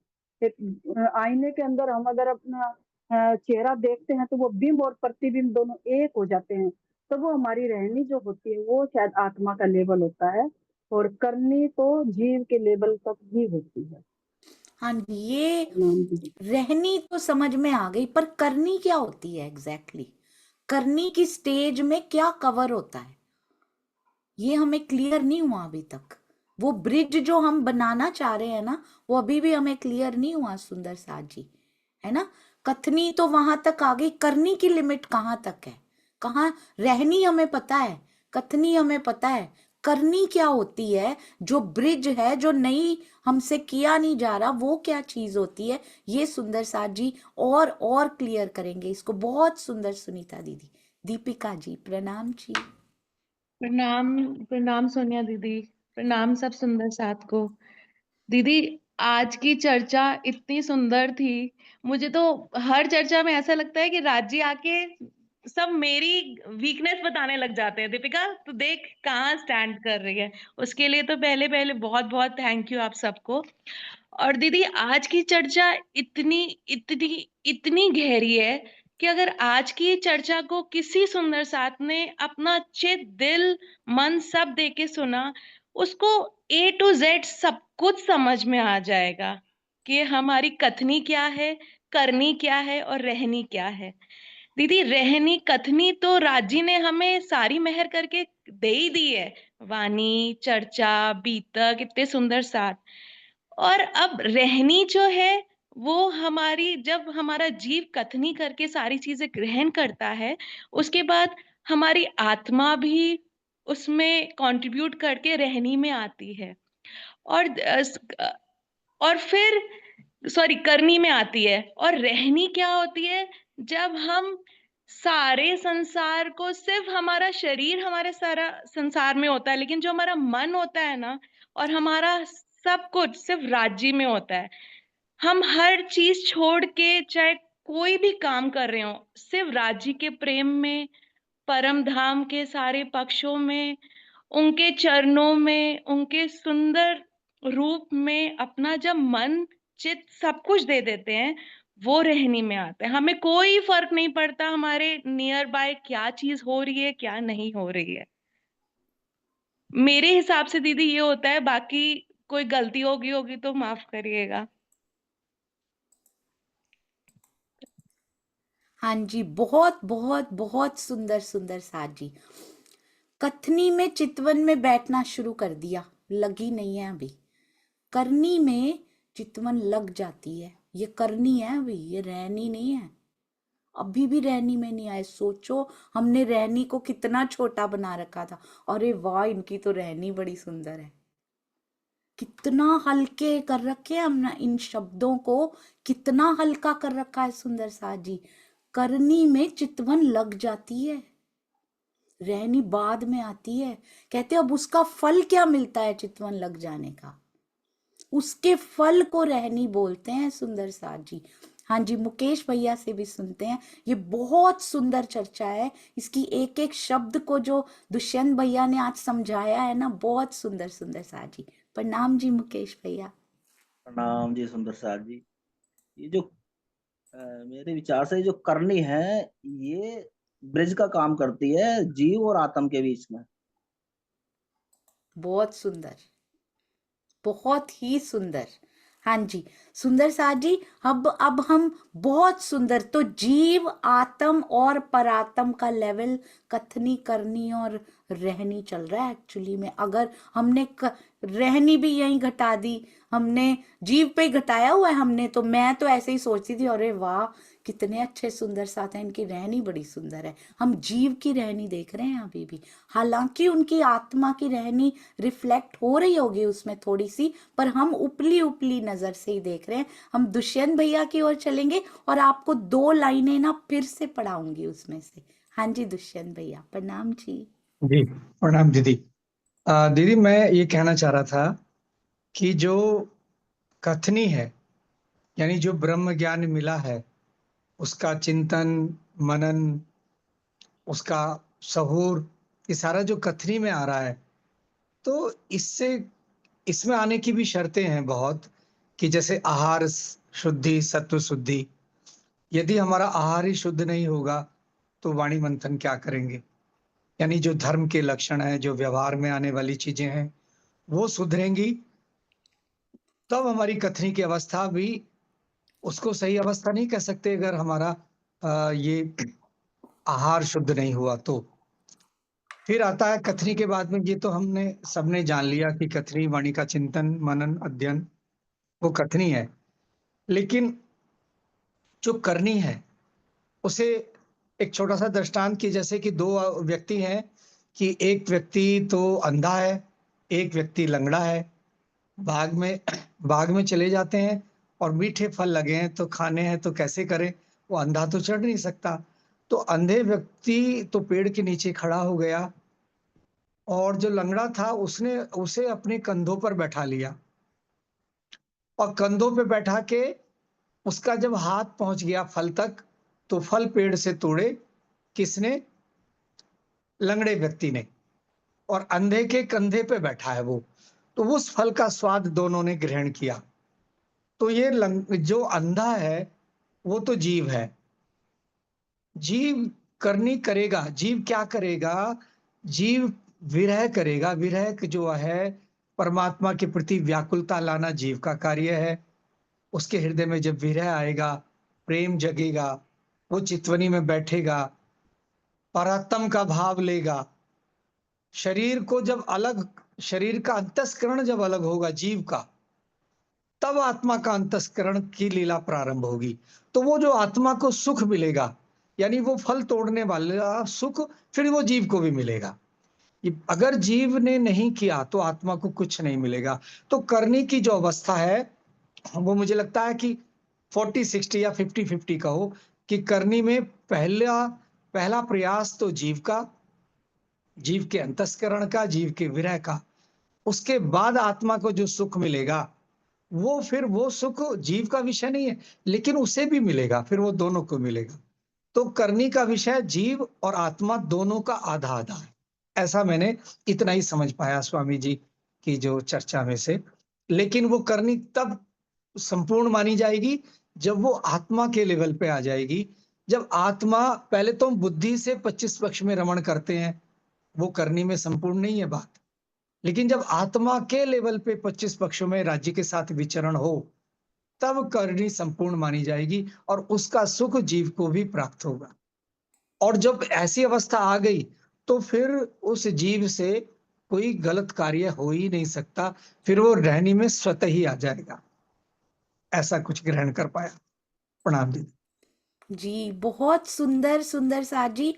एक आईने के अंदर हम अगर अपना चेहरा देखते हैं तो वो बिंब और प्रतिबिंब दोनों एक हो जाते हैं, तो वो हमारी रहनी जो होती है वो शायद आत्मा का लेवल होता है। और करनी तो जीव के लेवल तक ही होती है। हाँ जी, ये प्रणाम जी। रहनी तो समझ में आ गई, पर करनी क्या होती है एग्जैक्टली? करनी की स्टेज में क्या कवर होता है, ये हमें क्लियर नहीं हुआ अभी तक। वो ब्रिज जो हम बनाना चाह रहे हैं ना, वो अभी भी हमें क्लियर नहीं हुआ सुंदर साथ जी, है ना? कथनी तो वहां तक आ गई, करनी की लिमिट कहाँ तक है? कहाँ? रहनी हमें पता है, कथनी हमें पता है, करनी क्या होती है? जो ब्रिज है, जो नहीं हमसे किया नहीं जा रहा, वो क्या चीज होती है? ये सुंदर साथ जी और क्लियर करेंगे इसको। बहुत सुंदर सुनीता दीदी। दीपिका जी प्रणाम जी। प्रणाम। प्रणाम सोनिया दीदी। प्रणाम सब सुंदर साथ को। दीदी, आज की चर्चा इतनी सुंदर थी। मुझे तो हर चर्चा में ऐसा लगता है कि राज्य आके सब मेरी वीकनेस बताने लग जाते हैं। दीपिका तू देख कहाँ स्टैंड कर रही है। उसके लिए तो पहले पहले बहुत बहुत थैंक यू आप सबको। और दीदी आज की चर्चा इतनी इतनी इतनी गहरी है कि अगर आज की चर्चा को किसी सुंदर साथ ने अपना चित दिल मन सब दे के सुना, उसको A to Z सब कुछ समझ में आ जाएगा कि हमारी कथनी क्या है, करनी क्या है और रहनी क्या है। दीदी रहनी कथनी तो राजी ने हमें सारी मेहर करके दे ही दी है। वाणी, चर्चा, बीतक, इतने सुंदर साथ। और अब रहनी जो है वो हमारी, जब हमारा जीव कथनी करके सारी चीजें ग्रहण करता है, उसके बाद हमारी आत्मा भी उसमें कंट्रीब्यूट करके रहनी में आती है। और फिर सॉरी करनी में आती है। और रहनी क्या होती है? जब हम सारे संसार को, सिर्फ हमारा शरीर हमारे सारा संसार में होता है, लेकिन जो हमारा मन होता है ना, और हमारा सब कुछ सिर्फ राज्य में होता है। हम हर चीज छोड़ के चाहे कोई भी काम कर रहे हो, सिर्फ राज्य के प्रेम में, परम धाम के सारे पक्षों में, उनके चरणों में, उनके सुंदर रूप में अपना जब मन चित्त सब कुछ दे देते हैं, वो रहनी में आता है। हमें कोई फर्क नहीं पड़ता हमारे नियर बाय क्या चीज हो रही है, क्या नहीं हो रही है। मेरे हिसाब से दीदी ये होता है, बाकी कोई गलती होगी तो माफ करिएगा। हाँ जी, बहुत बहुत बहुत सुंदर सुंदर साथ जी। कथनी में चितवन में बैठना शुरू कर दिया, लगी नहीं है अभी। करनी में चितवन लग जाती है, ये करनी है अभी, ये रहनी नहीं है। अभी भी रहनी में नहीं आए। सोचो हमने रहनी को कितना छोटा बना रखा था। अरे वाह, इनकी तो रहनी बड़ी सुंदर है। कितना हल्के कर रखे हैं हमने इन शब्दों को, कितना हल्का कर रखा है सुंदर सा जी। करनी में चितवन लग जाती है, रहनी बाद में आती है। कहते अब उसका फल क्या मिलता है चितवन लग जाने का, उसके फल को रहनी बोलते हैं सुंदर साथ जी। हाँ जी, मुकेश भैया से भी सुनते हैं। ये बहुत सुंदर चर्चा है, इसकी एक एक शब्द को जो दुष्यंत भैया ने आज समझाया है ना, बहुत सुंदर सुंदर साथ जी। प्रणाम जी मुकेश भैया। प्रणाम जी सुंदर साथ जी। ये जो मेरे विचार से जो करनी है, ये ब्रिज का काम करती है जीव और आत्म के बीच में। बहुत सुंदर, बहुत ही सुंदर। हाँ जी सुंदर साथ जी। अब हम बहुत सुंदर, तो जीव, आत्म और परात्म का लेवल कथनी, करनी और रहनी चल रहा है एक्चुअली में। अगर हमने रहनी भी यहीं घटा दी, हमने जीव पे घटाया हुआ है हमने, तो मैं तो ऐसे ही सोचती थी अरे वाह कितने अच्छे सुंदर साथ हैं, इनकी रहनी बड़ी सुंदर है। हम जीव की रहनी देख रहे हैं अभी भी, हालांकि उनकी आत्मा की रहनी रिफ्लेक्ट हो रही होगी उसमें थोड़ी सी, पर हम उपली उपली नजर से ही देख रहे हैं। हम दुष्यंत भैया की ओर चलेंगे और आपको 2 लाइनें ना फिर से पढ़ाऊंगी उसमें से। हाँ जी दुष्यंत भैया, प्रणाम जी। जी प्रणाम दीदी। दीदी मैं ये कहना चाह रहा था कि जो कथनी है, यानी जो ब्रह्म ज्ञान मिला है, उसका चिंतन मनन, उसका सहूर, ये सारा जो कथनी में आ रहा है, तो इससे इसमें आने की भी शर्तें हैं बहुत, कि जैसे आहार शुद्धि, सत्व शुद्धि। यदि हमारा आहार ही शुद्ध नहीं होगा तो वाणी मंथन क्या करेंगे? यानी जो धर्म के लक्षण है, जो व्यवहार में आने वाली चीजें हैं, वो सुधरेंगी, तब हमारी कथनी की अवस्था भी, उसको सही अवस्था नहीं कह सकते अगर हमारा ये आहार शुद्ध नहीं हुआ तो। फिर आता है कथनी के बाद में, ये तो हमने सबने जान लिया कि कथनी वाणी का चिंतन मनन अध्ययन, वो कथनी है। लेकिन जो करनी है, उसे एक छोटा सा दृष्टांत की, जैसे कि 2 व्यक्ति हैं, कि एक व्यक्ति तो अंधा है, एक व्यक्ति लंगड़ा है। बाग में चले जाते हैं और मीठे फल लगे हैं तो खाने हैं, तो कैसे करें? वो अंधा तो चढ़ नहीं सकता, तो अंधे व्यक्ति तो पेड़ के नीचे खड़ा हो गया, और जो लंगड़ा था उसने उसे अपने कंधों पर बैठा लिया, और कंधों पे बैठा के उसका जब हाथ पहुंच गया फल तक, तो फल पेड़ से तोड़े किसने? लंगड़े व्यक्ति ने, और अंधे के कंधे पे बैठा है वो, तो उस फल का स्वाद दोनों ने ग्रहण किया। तो ये जो अंधा है वो तो जीव है। जीव करनी करेगा, जीव क्या करेगा? जीव विरह करेगा। विरह जो है, परमात्मा के प्रति व्याकुलता लाना जीव का कार्य है। उसके हृदय में जब विरह आएगा, प्रेम जगेगा, वो चितवनी में बैठेगा, परात्म का भाव लेगा। शरीर को जब अलग, शरीर का अंतस्करण जब अलग होगा जीव का, तब आत्मा का अंतस्करण की लीला प्रारंभ होगी। तो वो जो आत्मा को सुख मिलेगा, यानी वो फल तोड़ने वाला सुख, फिर वो जीव को भी मिलेगा। कि अगर जीव ने नहीं किया तो आत्मा को कुछ नहीं मिलेगा। तो करने की जो अवस्था है वो मुझे लगता है कि 40-60 या 50-50 कहो, कि करनी में पहला प्रयास तो जीव का, जीव के अंतस्करण का, जीव के विरह का। उसके बाद आत्मा को जो सुख मिलेगा वो फिर वो सुख जीव का विषय नहीं है, लेकिन उसे भी मिलेगा, फिर वो दोनों को मिलेगा। तो करनी का विषय जीव और आत्मा दोनों का आधा आधा है। ऐसा मैंने इतना ही समझ पाया स्वामी जी की जो चर्चा में से। लेकिन वो करनी तब संपूर्ण मानी जाएगी जब वो आत्मा के लेवल पे आ जाएगी। जब आत्मा, पहले तो हम बुद्धि से 25 पक्ष में रमण करते हैं, वो करनी में संपूर्ण नहीं है बात। लेकिन जब आत्मा के लेवल पे 25 पक्षों में राज्य के साथ विचरण हो, तब करनी संपूर्ण मानी जाएगी और उसका सुख जीव को भी प्राप्त होगा। और जब ऐसी अवस्था आ गई तो फिर उस जीव से कोई गलत कार्य हो ही नहीं सकता, फिर वो रहनी में स्वतः ही आ जाएगा। ऐसा कुछ ग्रहण कर पाया। प्रणाम जी। जी, बहुत सुंदर सुंदर साथ जी।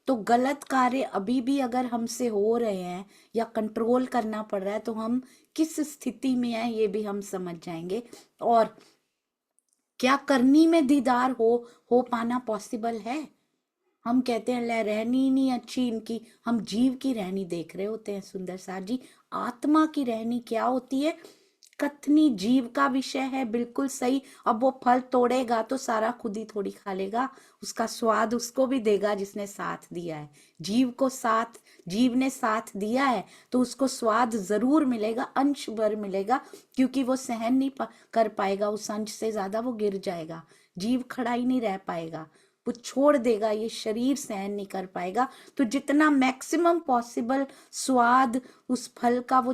तो गलत कार्य अभी भी अगर हमसे हो रहे हैं या कंट्रोल करना पड़ रहा है तो हम किस स्थिति में है ये भी हम समझ जाएंगे। और क्या करनी में दीदार हो पाना पॉसिबल है? हम कहते हैं ले रहनी ही नहीं अच्छी इनकी, हम जीव की रहनी देख रहे होते हैं सुंदर साथ जी। आत्मा की रहनी क्या होती है? कथनी जीव का विषय है, बिल्कुल सही। अब वो फल तोड़ेगा तो सारा खुद ही थोड़ी खा लेगा, उसका स्वाद उसको भी देगा जिसने साथ दिया है। जीव ने साथ दिया है तो उसको स्वाद जरूर मिलेगा, अंश भर मिलेगा, क्योंकि वो सहन नहीं कर पाएगा, उस अंश से ज्यादा वो गिर जाएगा। जीव खड़ा ही नहीं रह पाएगा, वो छोड़ देगा, ये शरीर सहन नहीं कर पाएगा। तो जितना मैक्सिमम पॉसिबल स्वाद उस फल का वो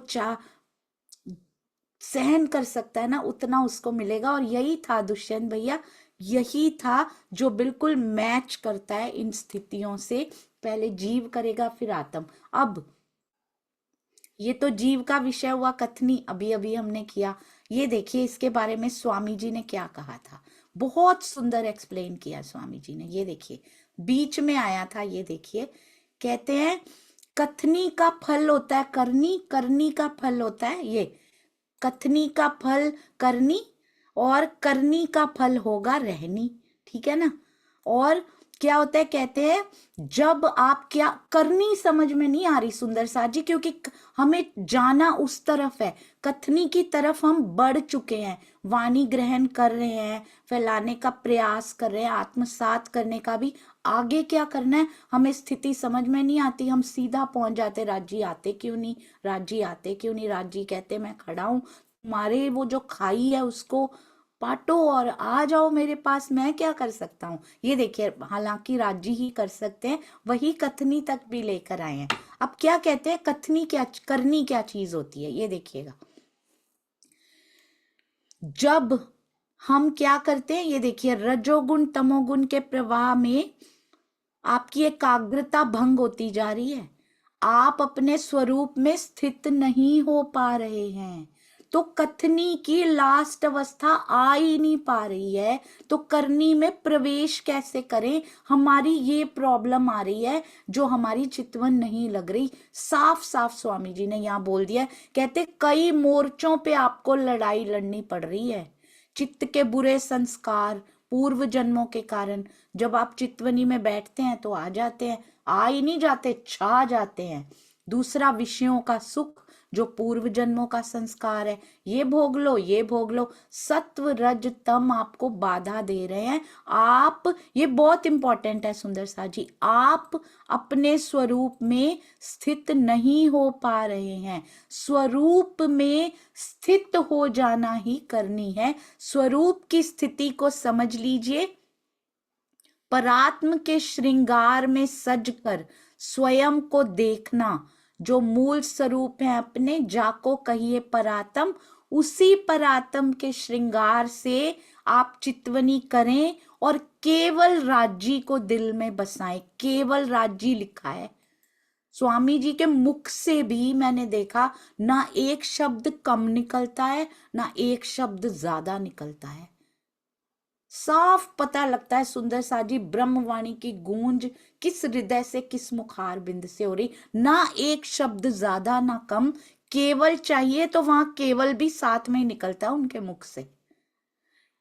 सहन कर सकता है ना, उतना उसको मिलेगा। और यही था दुष्यंत भैया, यही था जो बिल्कुल मैच करता है इन स्थितियों से। पहले जीव करेगा फिर आत्म। अब ये तो जीव का विषय हुआ, कथनी अभी अभी हमने किया। ये देखिए इसके बारे में स्वामी जी ने क्या कहा था, बहुत सुंदर एक्सप्लेन किया स्वामी जी ने। ये देखिए बीच में आया था, ये देखिए कहते हैं कथनी का फल होता है करनी, करनी का फल होता है ये। कथनी का फल करनी और करनी का फल होगा रहनी, ठीक है ना। और क्या होता है, कहते हैं जब आप क्या करनी समझ में नहीं आ रही सुंदर साथ जी, क्योंकि हमें जाना उस तरफ है, कथनी की तरफ हम बढ़ चुके हैं, वाणी ग्रहण कर रहे हैं, फैलाने का प्रयास कर रहे हैं, आत्मसात करने का भी। आगे क्या करना है हमें स्थिति समझ में नहीं आती, हम सीधा पहुंच जाते राजी आते क्यों नहीं, राजी आते क्यों नहीं। राजी कहते मैं खड़ा हूं, तुम्हारे वो जो खाई है उसको पाटो और आ जाओ मेरे पास, मैं क्या कर सकता हूँ। ये देखिए हालांकि राजी ही कर सकते हैं, वही कथनी तक भी लेकर आए हैं। अब क्या कहते हैं कथनी क्या, करनी क्या चीज होती है, ये देखिएगा। जब हम क्या करते हैं, ये देखिए रजोगुण तमोगुण के प्रवाह में आपकी एकाग्रता भंग होती जा रही है, आप अपने स्वरूप में स्थित नहीं हो पा रहे हैं, तो कथनी की लास्ट अवस्था आ ही नहीं पा रही है, तो करनी में प्रवेश कैसे करें। हमारी ये प्रॉब्लम आ रही है जो हमारी चितवन नहीं लग रही। साफ साफ स्वामी जी ने यहाँ बोल दिया, कहते कई मोर्चों पे आपको लड़ाई लड़नी पड़ रही है। चित्त के बुरे संस्कार पूर्व जन्मों के कारण जब आप चितवनी में बैठते हैं तो आ जाते हैं, आ ही नहीं जाते, छा जाते हैं। दूसरा विषयों का सुख जो पूर्व जन्मों का संस्कार है, ये भोग लो, ये भोग लो। सत्व रज तम आपको बाधा दे रहे हैं। आप, ये बहुत इंपॉर्टेंट है सुंदर सा जी, आप अपने स्वरूप में स्थित नहीं हो पा रहे हैं। स्वरूप में स्थित हो जाना ही करनी है। स्वरूप की स्थिति को समझ लीजिए। परात्म के श्रृंगार में सजकर स्वयं को देखना, जो मूल स्वरूप है अपने, जाको कहिए परात्म। उसी परात्म के श्रृंगार से आप चितवनी करें और केवल राज्य को दिल में बसाएं। केवल राज्य लिखा है स्वामी जी के मुख से भी, मैंने देखा ना एक शब्द कम निकलता है ना एक शब्द ज्यादा निकलता है। साफ पता लगता है सुंदर साथ जी ब्रह्मवाणी की गूंज किस हृदय से, किस मुखार बिंद से हो रही, ना एक शब्द ज्यादा ना कम, केवल चाहिए तो वहां केवल भी साथ में ही निकलता है उनके मुख से।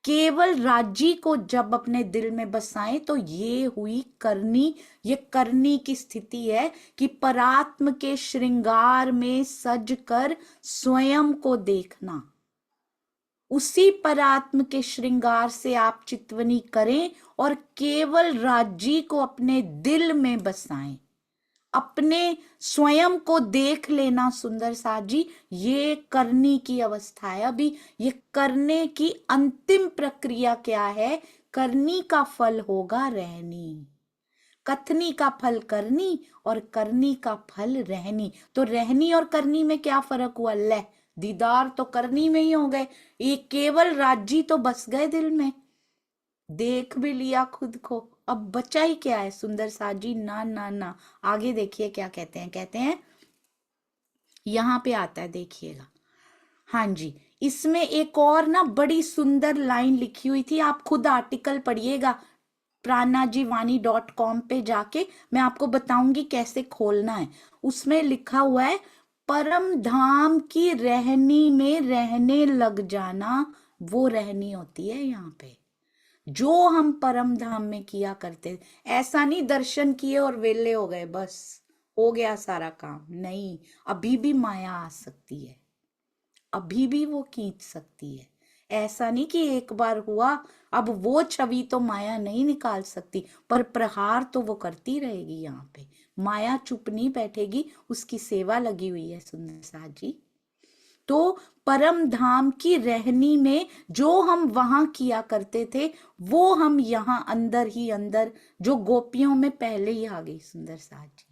केवल राज्य को जब अपने दिल में बसाएं तो ये हुई करनी। ये करनी की स्थिति है कि परात्म के श्रृंगार में सज कर स्वयं को देखना। उसी परात्म के श्रृंगार से आप चितवनी करें और केवल राज्य को अपने दिल में बसाएं, अपने स्वयं को देख लेना। सुंदर साथ जी ये करनी की अवस्था है। अभी ये करने की अंतिम प्रक्रिया क्या है? करनी का फल होगा रहनी, कथनी का फल करनी और करनी का फल रहनी। तो रहनी और करनी में क्या फर्क हुआ? ले दीदार तो करनी में ही हो गए, ये केवल राज्य तो बस गए दिल में, देख भी लिया खुद को, अब बचा ही क्या है? सुंदर साथ जी ना ना ना, आगे देखिए क्या कहते हैं। कहते हैं यहां पे आता है, देखिएगा। हाँ जी, इसमें एक और ना बड़ी सुंदर लाइन लिखी हुई थी, आप खुद आर्टिकल पढ़िएगा, pranajiwani.com पे जाके मैं आपको बताऊंगी कैसे खोलना है। उसमें लिखा हुआ है परम धाम की रहनी में रहने लग जाना, वो रहनी होती है यहाँ पे जो हम परम धाम में किया करते। ऐसा नहीं दर्शन किए और वेले हो गए, बस हो गया सारा काम, नहीं, अभी भी माया आ सकती है, अभी भी वो खींच सकती है। ऐसा नहीं कि एक बार हुआ अब वो छवि तो माया नहीं निकाल सकती, पर प्रहार तो वो करती रहेगी। यहाँ पे माया चुप नहीं बैठेगी, उसकी सेवा लगी हुई है। सुंदर साथ जी तो परम धाम की रहनी में जो हम वहां किया करते थे वो हम यहाँ अंदर ही अंदर, जो गोपियों में पहले ही आ गई सुंदर साथ जी,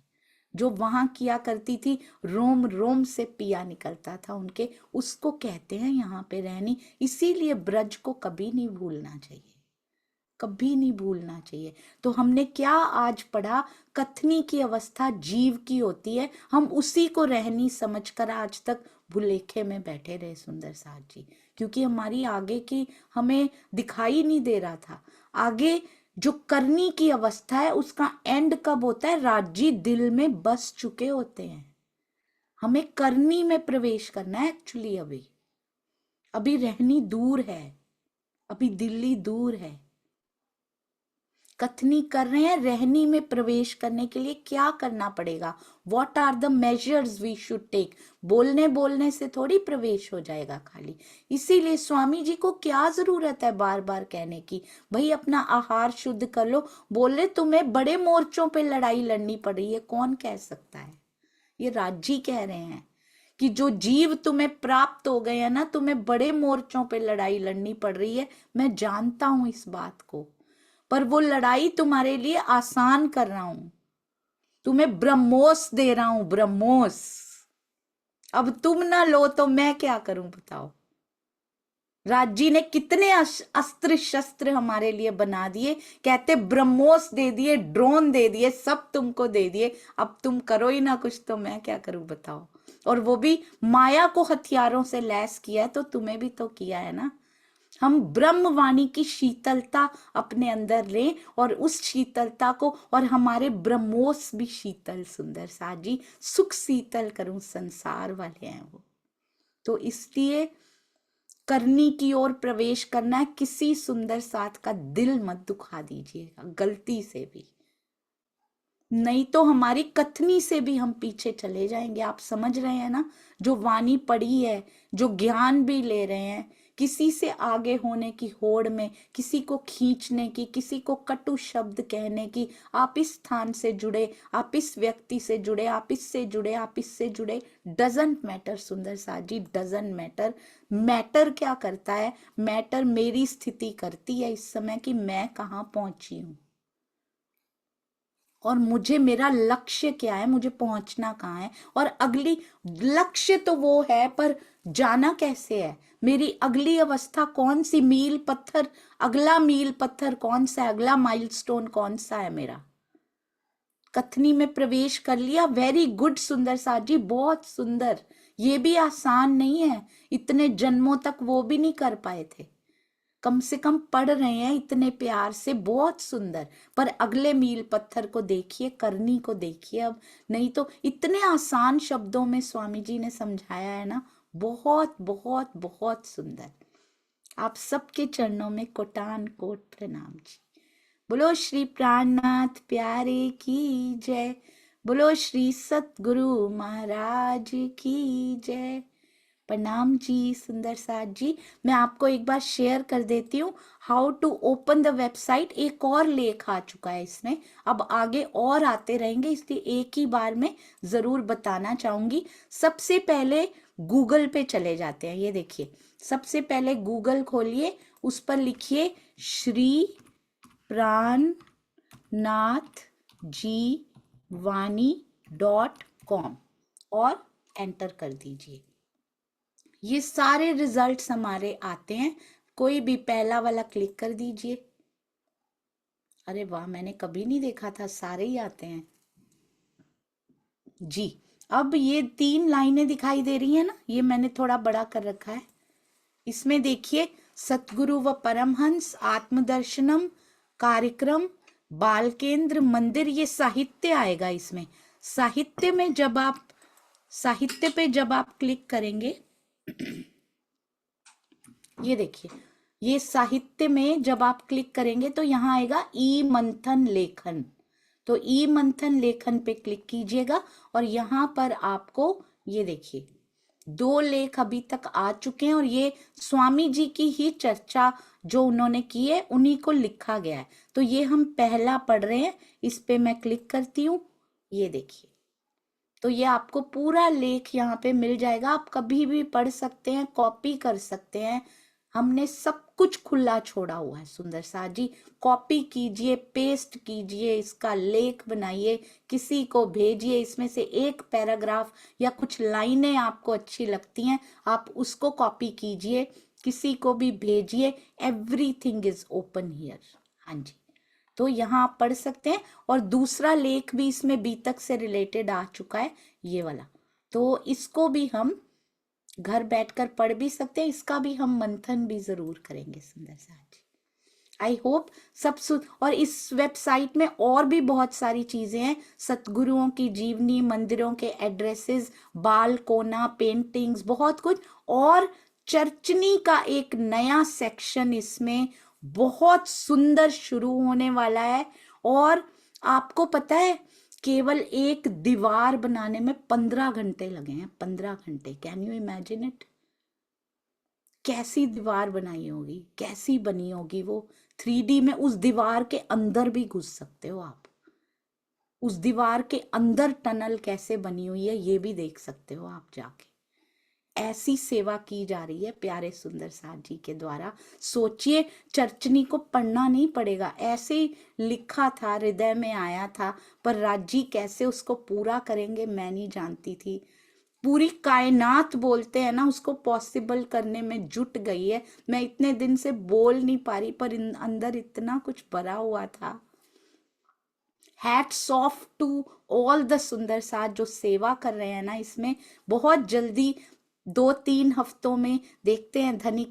जो वहां किया करती थी, रोम रोम से पिया निकलता था उनके, उसको कहते हैं यहाँ पे रहनी। इसीलिए ब्रज को कभी नहीं भूलना चाहिए, कभी नहीं भूलना चाहिए। तो हमने क्या आज पढ़ा? कथनी की अवस्था जीव की होती है, हम उसी को रहनी समझकर आज तक भुलेखे में बैठे रहे सुंदर साथ जी, क्योंकि हमारी आगे की हमें दिखाई नहीं दे रहा था। आगे जो करनी की अवस्था है उसका एंड कब होता है? राज्य दिल में बस चुके होते हैं, हमें करनी में प्रवेश करना है। एक्चुअली अभी रहनी दूर है, अभी दिल्ली दूर है, कथनी कर रहे हैं। रहनी में प्रवेश करने के लिए क्या करना पड़ेगा? What are the measures we should take? बोलने बोलने से थोड़ी प्रवेश हो जाएगा खाली। इसीलिए स्वामी जी को क्या जरूरत है बार बार कहने की, भाई अपना आहार शुद्ध कर लो। बोले तुम्हें बड़े मोर्चों पे लड़ाई लड़नी पड़ रही है, कौन कह सकता है? ये राज्य कह रहे हैं कि जो जीव तुम्हें प्राप्त हो गए हैं ना, तुम्हें बड़े मोर्चों पे लड़ाई लड़नी पड़ रही है, मैं जानता हूं इस बात को, पर वो लड़ाई तुम्हारे लिए आसान कर रहा हूं, तुम्हें ब्रह्मोस दे रहा हूं, ब्रह्मोस। अब तुम ना लो तो मैं क्या करूं बताओ? राज्य ने कितने अस्त्र शस्त्र हमारे लिए बना दिए, कहते ब्रह्मोस दे दिए, ड्रोन दे दिए, सब तुमको दे दिए, अब तुम करो ही ना कुछ तो मैं क्या करूं बताओ? और वो भी माया को हथियारों से लैस किया है, तो तुम्हें भी तो किया है ना। हम ब्रह्मवाणी की शीतलता अपने अंदर लें और उस शीतलता को, और हमारे ब्रह्मोस भी शीतल सुंदर साथ जी, सुख शीतल करूं संसार वाले हैं वो। तो इसलिए करनी की ओर प्रवेश करना है, किसी सुंदर साथ का दिल मत दुखा दीजिएगा गलती से भी, नहीं तो हमारी कथनी से भी हम पीछे चले जाएंगे। आप समझ रहे हैं ना, जो वाणी पढ़ी है, जो ज्ञान भी ले रहे हैं, किसी से आगे होने की होड़ में, किसी को खींचने की, किसी को कटु शब्द कहने की, आप इस स्थान से जुड़े, आप इस व्यक्ति से जुड़े, आप इससे जुड़े, आप इससे जुड़े, डजंट मैटर सुंदर साथ जी, डजंट मैटर। मैटर क्या करता है? मैटर मेरी स्थिति करती है इस समय कि मैं कहाँ पहुंची हूं और मुझे मेरा लक्ष्य क्या है, मुझे पहुंचना कहाँ है। और अगली लक्ष्य तो वो है, पर जाना कैसे है? मेरी अगली अवस्था कौन सी? मील पत्थर, अगला मील पत्थर कौन सा है? अगला माइलस्टोन कौन सा है मेरा? कथनी में प्रवेश कर लिया, वेरी गुड सुंदर साथ जी, बहुत सुंदर। ये भी आसान नहीं है, इतने जन्मों तक वो भी नहीं कर पाए थे, कम से कम पढ़ रहे हैं इतने प्यार से, बहुत सुंदर। पर अगले मील पत्थर को देखिए, करनी को देखिए अब। नहीं तो इतने आसान शब्दों में स्वामी जी ने समझाया है ना, बहुत बहुत बहुत सुंदर। आप सबके चरणों में कोटान कोट प्रणाम जी। बोलो श्री प्राणनाथ प्यारे की जय। बोलो श्री सतगुरु महाराज की जय। प्रणाम जी सुंदर साथ जी। मैं आपको एक बार शेयर कर देती हूँ how to open the website. एक और लेख आ चुका है इसमें, अब आगे और आते रहेंगे, इसलिए एक ही बार में जरूर बताना चाहूंगी। सबसे पहले गूगल पे चले जाते हैं। ये देखिए, सबसे पहले गूगल खोलिए, उस पर लिखिए श्री प्राणनाथ जी वाणी.com और एंटर कर दीजिए। ये सारे रिजल्ट्स हमारे आते हैं, कोई भी पहला वाला क्लिक कर दीजिए। अरे वाह, मैंने कभी नहीं देखा था, सारे ही आते हैं जी। अब ये 3 लाइनें दिखाई दे रही है ना, ये मैंने थोड़ा बड़ा कर रखा है। इसमें देखिए सतगुरु व परमहंस आत्मदर्शनम कार्यक्रम बाल केंद्र मंदिर, ये साहित्य आएगा इसमें। साहित्य में जब आप साहित्य पे जब आप क्लिक करेंगे, ये देखिए, ये साहित्य में जब आप क्लिक करेंगे तो यहाँ आएगा ई मंथन लेखन। तो ई मंथन लेखन पे क्लिक कीजिएगा और यहाँ पर आपको ये देखिए 2 लेख अभी तक आ चुके हैं और ये स्वामी जी की ही चर्चा जो उन्होंने की है उन्हीं को लिखा गया है। तो ये हम पहला पढ़ रहे हैं, इस पे मैं क्लिक करती हूँ। ये देखिए, तो ये आपको पूरा लेख यहाँ पे मिल जाएगा, आप कभी भी पढ़ सकते हैं, कॉपी कर सकते हैं। हमने सब कुछ खुला छोड़ा हुआ है सुंदर साथ जी। कॉपी कीजिए, पेस्ट कीजिए, इसका लेख बनाइए, किसी को भेजिए। इसमें से एक पैराग्राफ या कुछ लाइनें आपको अच्छी लगती हैं, आप उसको कॉपी कीजिए, किसी को भी भेजिए। Everything is open here. हाँ जी, तो यहाँ आप पढ़ सकते हैं। और दूसरा लेख भी इसमें बीतक से रिलेटेड आ चुका है, ये वाला। तो इसको भी हम घर बैठकर पढ़ भी सकते हैं, इसका भी हम मंथन भी जरूर करेंगे सुंदर साथ जी। आई होप सब और इस वेबसाइट में और भी बहुत सारी चीजें हैं, सतगुरुओं की जीवनी, मंदिरों के एड्रेसेस, बाल कोना, पेंटिंग्स, बहुत कुछ। और चर्चनी का एक नया सेक्शन इसमें बहुत सुंदर शुरू होने वाला है। और आपको पता है केवल एक दीवार बनाने में 15 घंटे लगे हैं, 15 घंटे। Can you imagine it? कैसी दीवार बनाई होगी, कैसी बनी होगी वो 3D में। उस दीवार के अंदर भी घुस सकते हो आप, उस दीवार के अंदर टनल कैसे बनी हुई है ये भी देख सकते हो आप जाके। ऐसी सेवा की जा रही है प्यारे सुंदर साथ जी के द्वारा। सोचिए, चर्चनी को पढ़ना नहीं पड़ेगा, ऐसे ही लिखा था, हृदय में आया था, पर राज जी कैसे उसको पूरा करेंगे मैं नहीं जानती थी। पूरी कायनात बोलते हैं ना, उसको पॉसिबल करने में जुट गई है। मैं इतने दिन से बोल नहीं पा रही, पर अंदर इतना कुछ भरा हुआ था। Hats off to all the सुंदर साथ जो सेवा कर रहे हैं ना इसमें। बहुत जल्दी 2-3 हफ्तों में देखते हैं धनी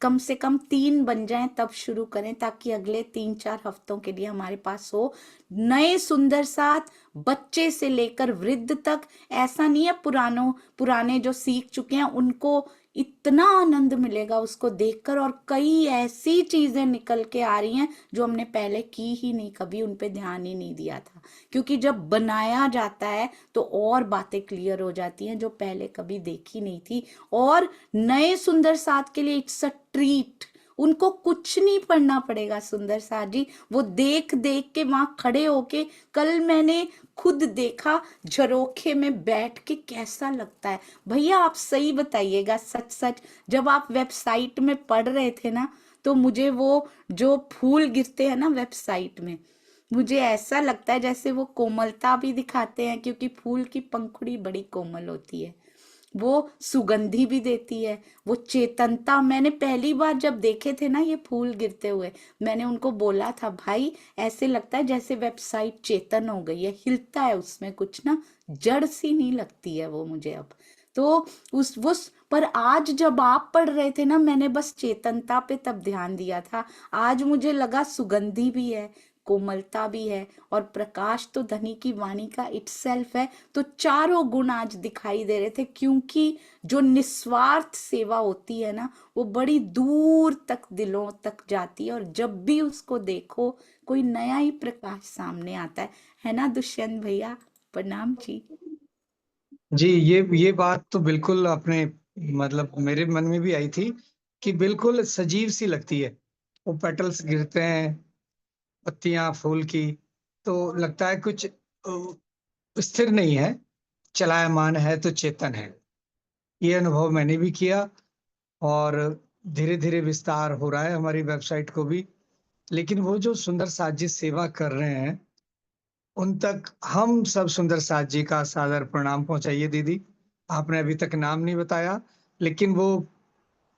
कम से कम 3 बन जाएं तब शुरू करें, ताकि अगले 3-4 हफ्तों के लिए हमारे पास हो नए सुंदर साथ, बच्चे से लेकर वृद्ध तक। ऐसा नहीं है पुराने जो सीख चुके हैं उनको इतना आनंद मिलेगा उसको देखकर। और कई ऐसी चीजें निकल के आ रही हैं जो हमने पहले की ही नहीं, कभी उन पे ध्यान ही नहीं दिया था। क्योंकि जब बनाया जाता है तो और बातें क्लियर हो जाती हैं जो पहले कभी देखी नहीं थी। और नए सुंदर साथ के लिए इट्स अ ट्रीट, उनको कुछ नहीं पढ़ना पड़ेगा सुंदर साथ जी। वो देख देख के वहां खड़े होके, कल मैंने खुद देखा झरोखे में बैठ के, कैसा लगता है भैया आप सही बताइएगा। सच सच जब आप वेबसाइट में पढ़ रहे थे ना, तो मुझे वो जो फूल गिरते हैं ना वेबसाइट में, मुझे ऐसा लगता है जैसे वो कोमलता भी दिखाते हैं, क्योंकि फूल की पंखुड़ी बड़ी कोमल होती है, वो सुगंधी भी देती है, वो चेतनता। मैंने पहली बार जब देखे थे ना ये फूल गिरते हुए, मैंने उनको बोला था भाई ऐसे लगता है जैसे वेबसाइट चेतन हो गई है, हिलता है उसमें कुछ ना, जड़ सी नहीं लगती है वो मुझे अब। तो उस पर आज जब आप पढ़ रहे थे ना, मैंने बस चेतनता पे तब ध्यान दिया था। आज मुझे लगा सुगंधी भी है, कोमलता भी है, और प्रकाश तो धनी की वाणी का इटसेल्फ है। तो चारों गुण आज दिखाई दे रहे थे, क्योंकि जो निस्वार्थ सेवा होती है ना, वो बड़ी दूर तक दिलों तक जाती है, और जब भी उसको देखो कोई नया ही प्रकाश सामने आता है ना दुष्यंत भैया? प्रणाम जी। जी, ये बात तो बिल्कुल आपने मतलब मेरे मन में भी आई थी कि बिल्कुल सजीव सी लगती है। वो पेटल्स गिरते हैं, पत्तियां फूल की, तो लगता है कुछ स्थिर नहीं है, चलायमान है तो चेतन है। ये अनुभव मैंने भी किया, और धीरे धीरे विस्तार हो रहा है हमारी वेबसाइट को भी। लेकिन वो जो सुंदर साथ जी सेवा कर रहे हैं, उन तक हम सब सुंदर साथ जी का सादर प्रणाम पहुंचाइए दीदी। आपने अभी तक नाम नहीं बताया, लेकिन वो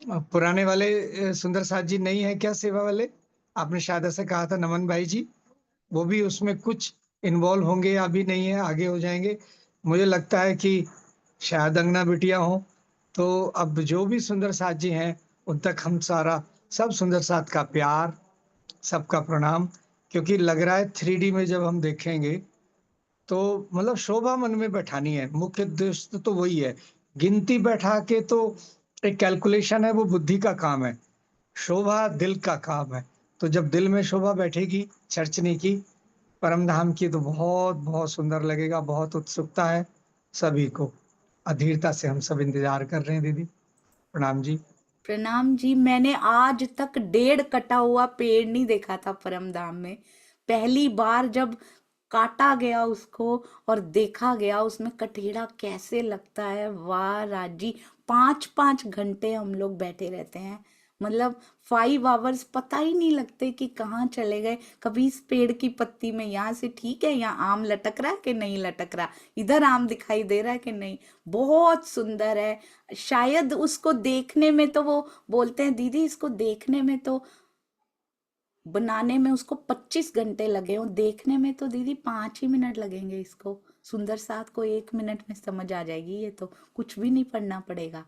पुराने वाले सुंदर साथ जी नहीं है क्या सेवा वाले? आपने शायद ऐसे कहा था, नमन भाई जी, वो भी उसमें कुछ इन्वॉल्व होंगे, या अभी नहीं है, आगे हो जाएंगे? मुझे लगता है कि शायद अंगना बिटिया हो। तो अब जो भी सुंदर साथ जी हैं, उन तक हम सारा सब सुंदर साथ का प्यार, सबका प्रणाम। क्योंकि लग रहा है 3D में जब हम देखेंगे, तो मतलब शोभा मन में बैठानी है, मुख्य उद्देश्य तो वही है। गिनती बैठा के तो एक कैलकुलेशन है, वो बुद्धि का काम है। शोभा दिल का काम है। तो जब दिल में शोभा बैठेगी चर्चनी की, परम धाम की, तो बहुत बहुत सुंदर लगेगा। बहुत उत्सुकता है सभी को, अधीरता से हम सब इंतजार कर रहे हैं दीदी। प्रणाम जी। प्रणाम जी। मैंने आज तक 1.5 कटा हुआ पेड़ नहीं देखा था परम धाम में। पहली बार जब काटा गया उसको और देखा गया उसमें कटेड़ा कैसे लगता है, वाह राजी। 5-5 घंटे हम लोग बैठे रहते हैं, मतलब 5 आवर्स पता ही नहीं लगते कि कहाँ चले गए। कभी इस पेड़ की पत्ती में यहाँ से ठीक है, यहाँ आम लटक रहा है कि नहीं लटक रहा, इधर आम दिखाई दे रहा है कि नहीं। बहुत सुंदर है। शायद उसको देखने में तो वो बोलते हैं दीदी इसको देखने में तो, बनाने में उसको 25 घंटे लगे हो, देखने में तो दीदी 5 ही मिनट लगेंगे इसको। सुंदर साथ को 1 मिनट में समझ आ जाएगी, ये तो कुछ भी नहीं पढ़ना पड़ेगा।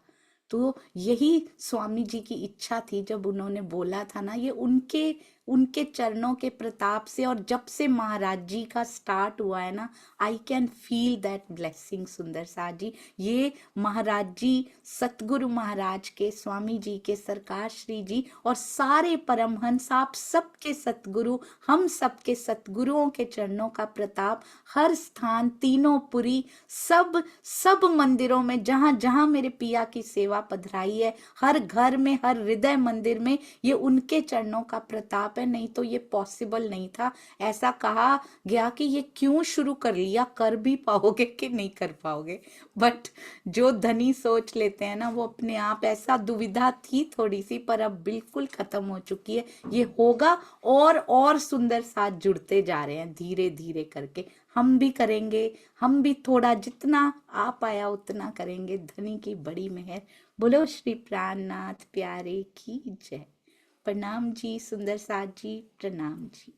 तो यही स्वामी जी की इच्छा थी जब उन्होंने बोला था ना, ये उनके उनके चरणों के प्रताप से, और जब से महाराज जी का स्टार्ट हुआ है ना, I can feel that blessing सुंदर साथ जी। ये महाराज जी, सतगुरु महाराज के, स्वामी जी के, सरकार श्री जी और सारे परमहंस, आप सबके सतगुरु, हम सबके सतगुरुओं के चरणों का प्रताप हर स्थान, तीनों पुरी, सब सब मंदिरों में जहां जहां मेरे पिया की सेवा पधराई है, हर घर में, हर हृदय मंदिर में, ये उनके चरणों का प्रताप है। नहीं तो ये पॉसिबल नहीं था। ऐसा कहा गया कि ये क्यों शुरू कर लिया, कर भी पाओगे कि नहीं कर पाओगे। बट जो धनी सोच लेते हैं ना, वो अपने आप, ऐसा दुविधा थी थोड़ी सी, पर अब बिल्कुल खत्म हो चुकी है। ये होगा, और सुंदर साथ जुड़ते जा रहे हैं धीरे धीरे करके। हम भी करेंगे, हम भी थोड़ा जितना आ पाया उतना करेंगे। धनी की बड़ी मेहर। बोलो श्री प्राणनाथ प्यारे की जय। प्रणाम जी सुंदर साथ जी, प्रणाम जी।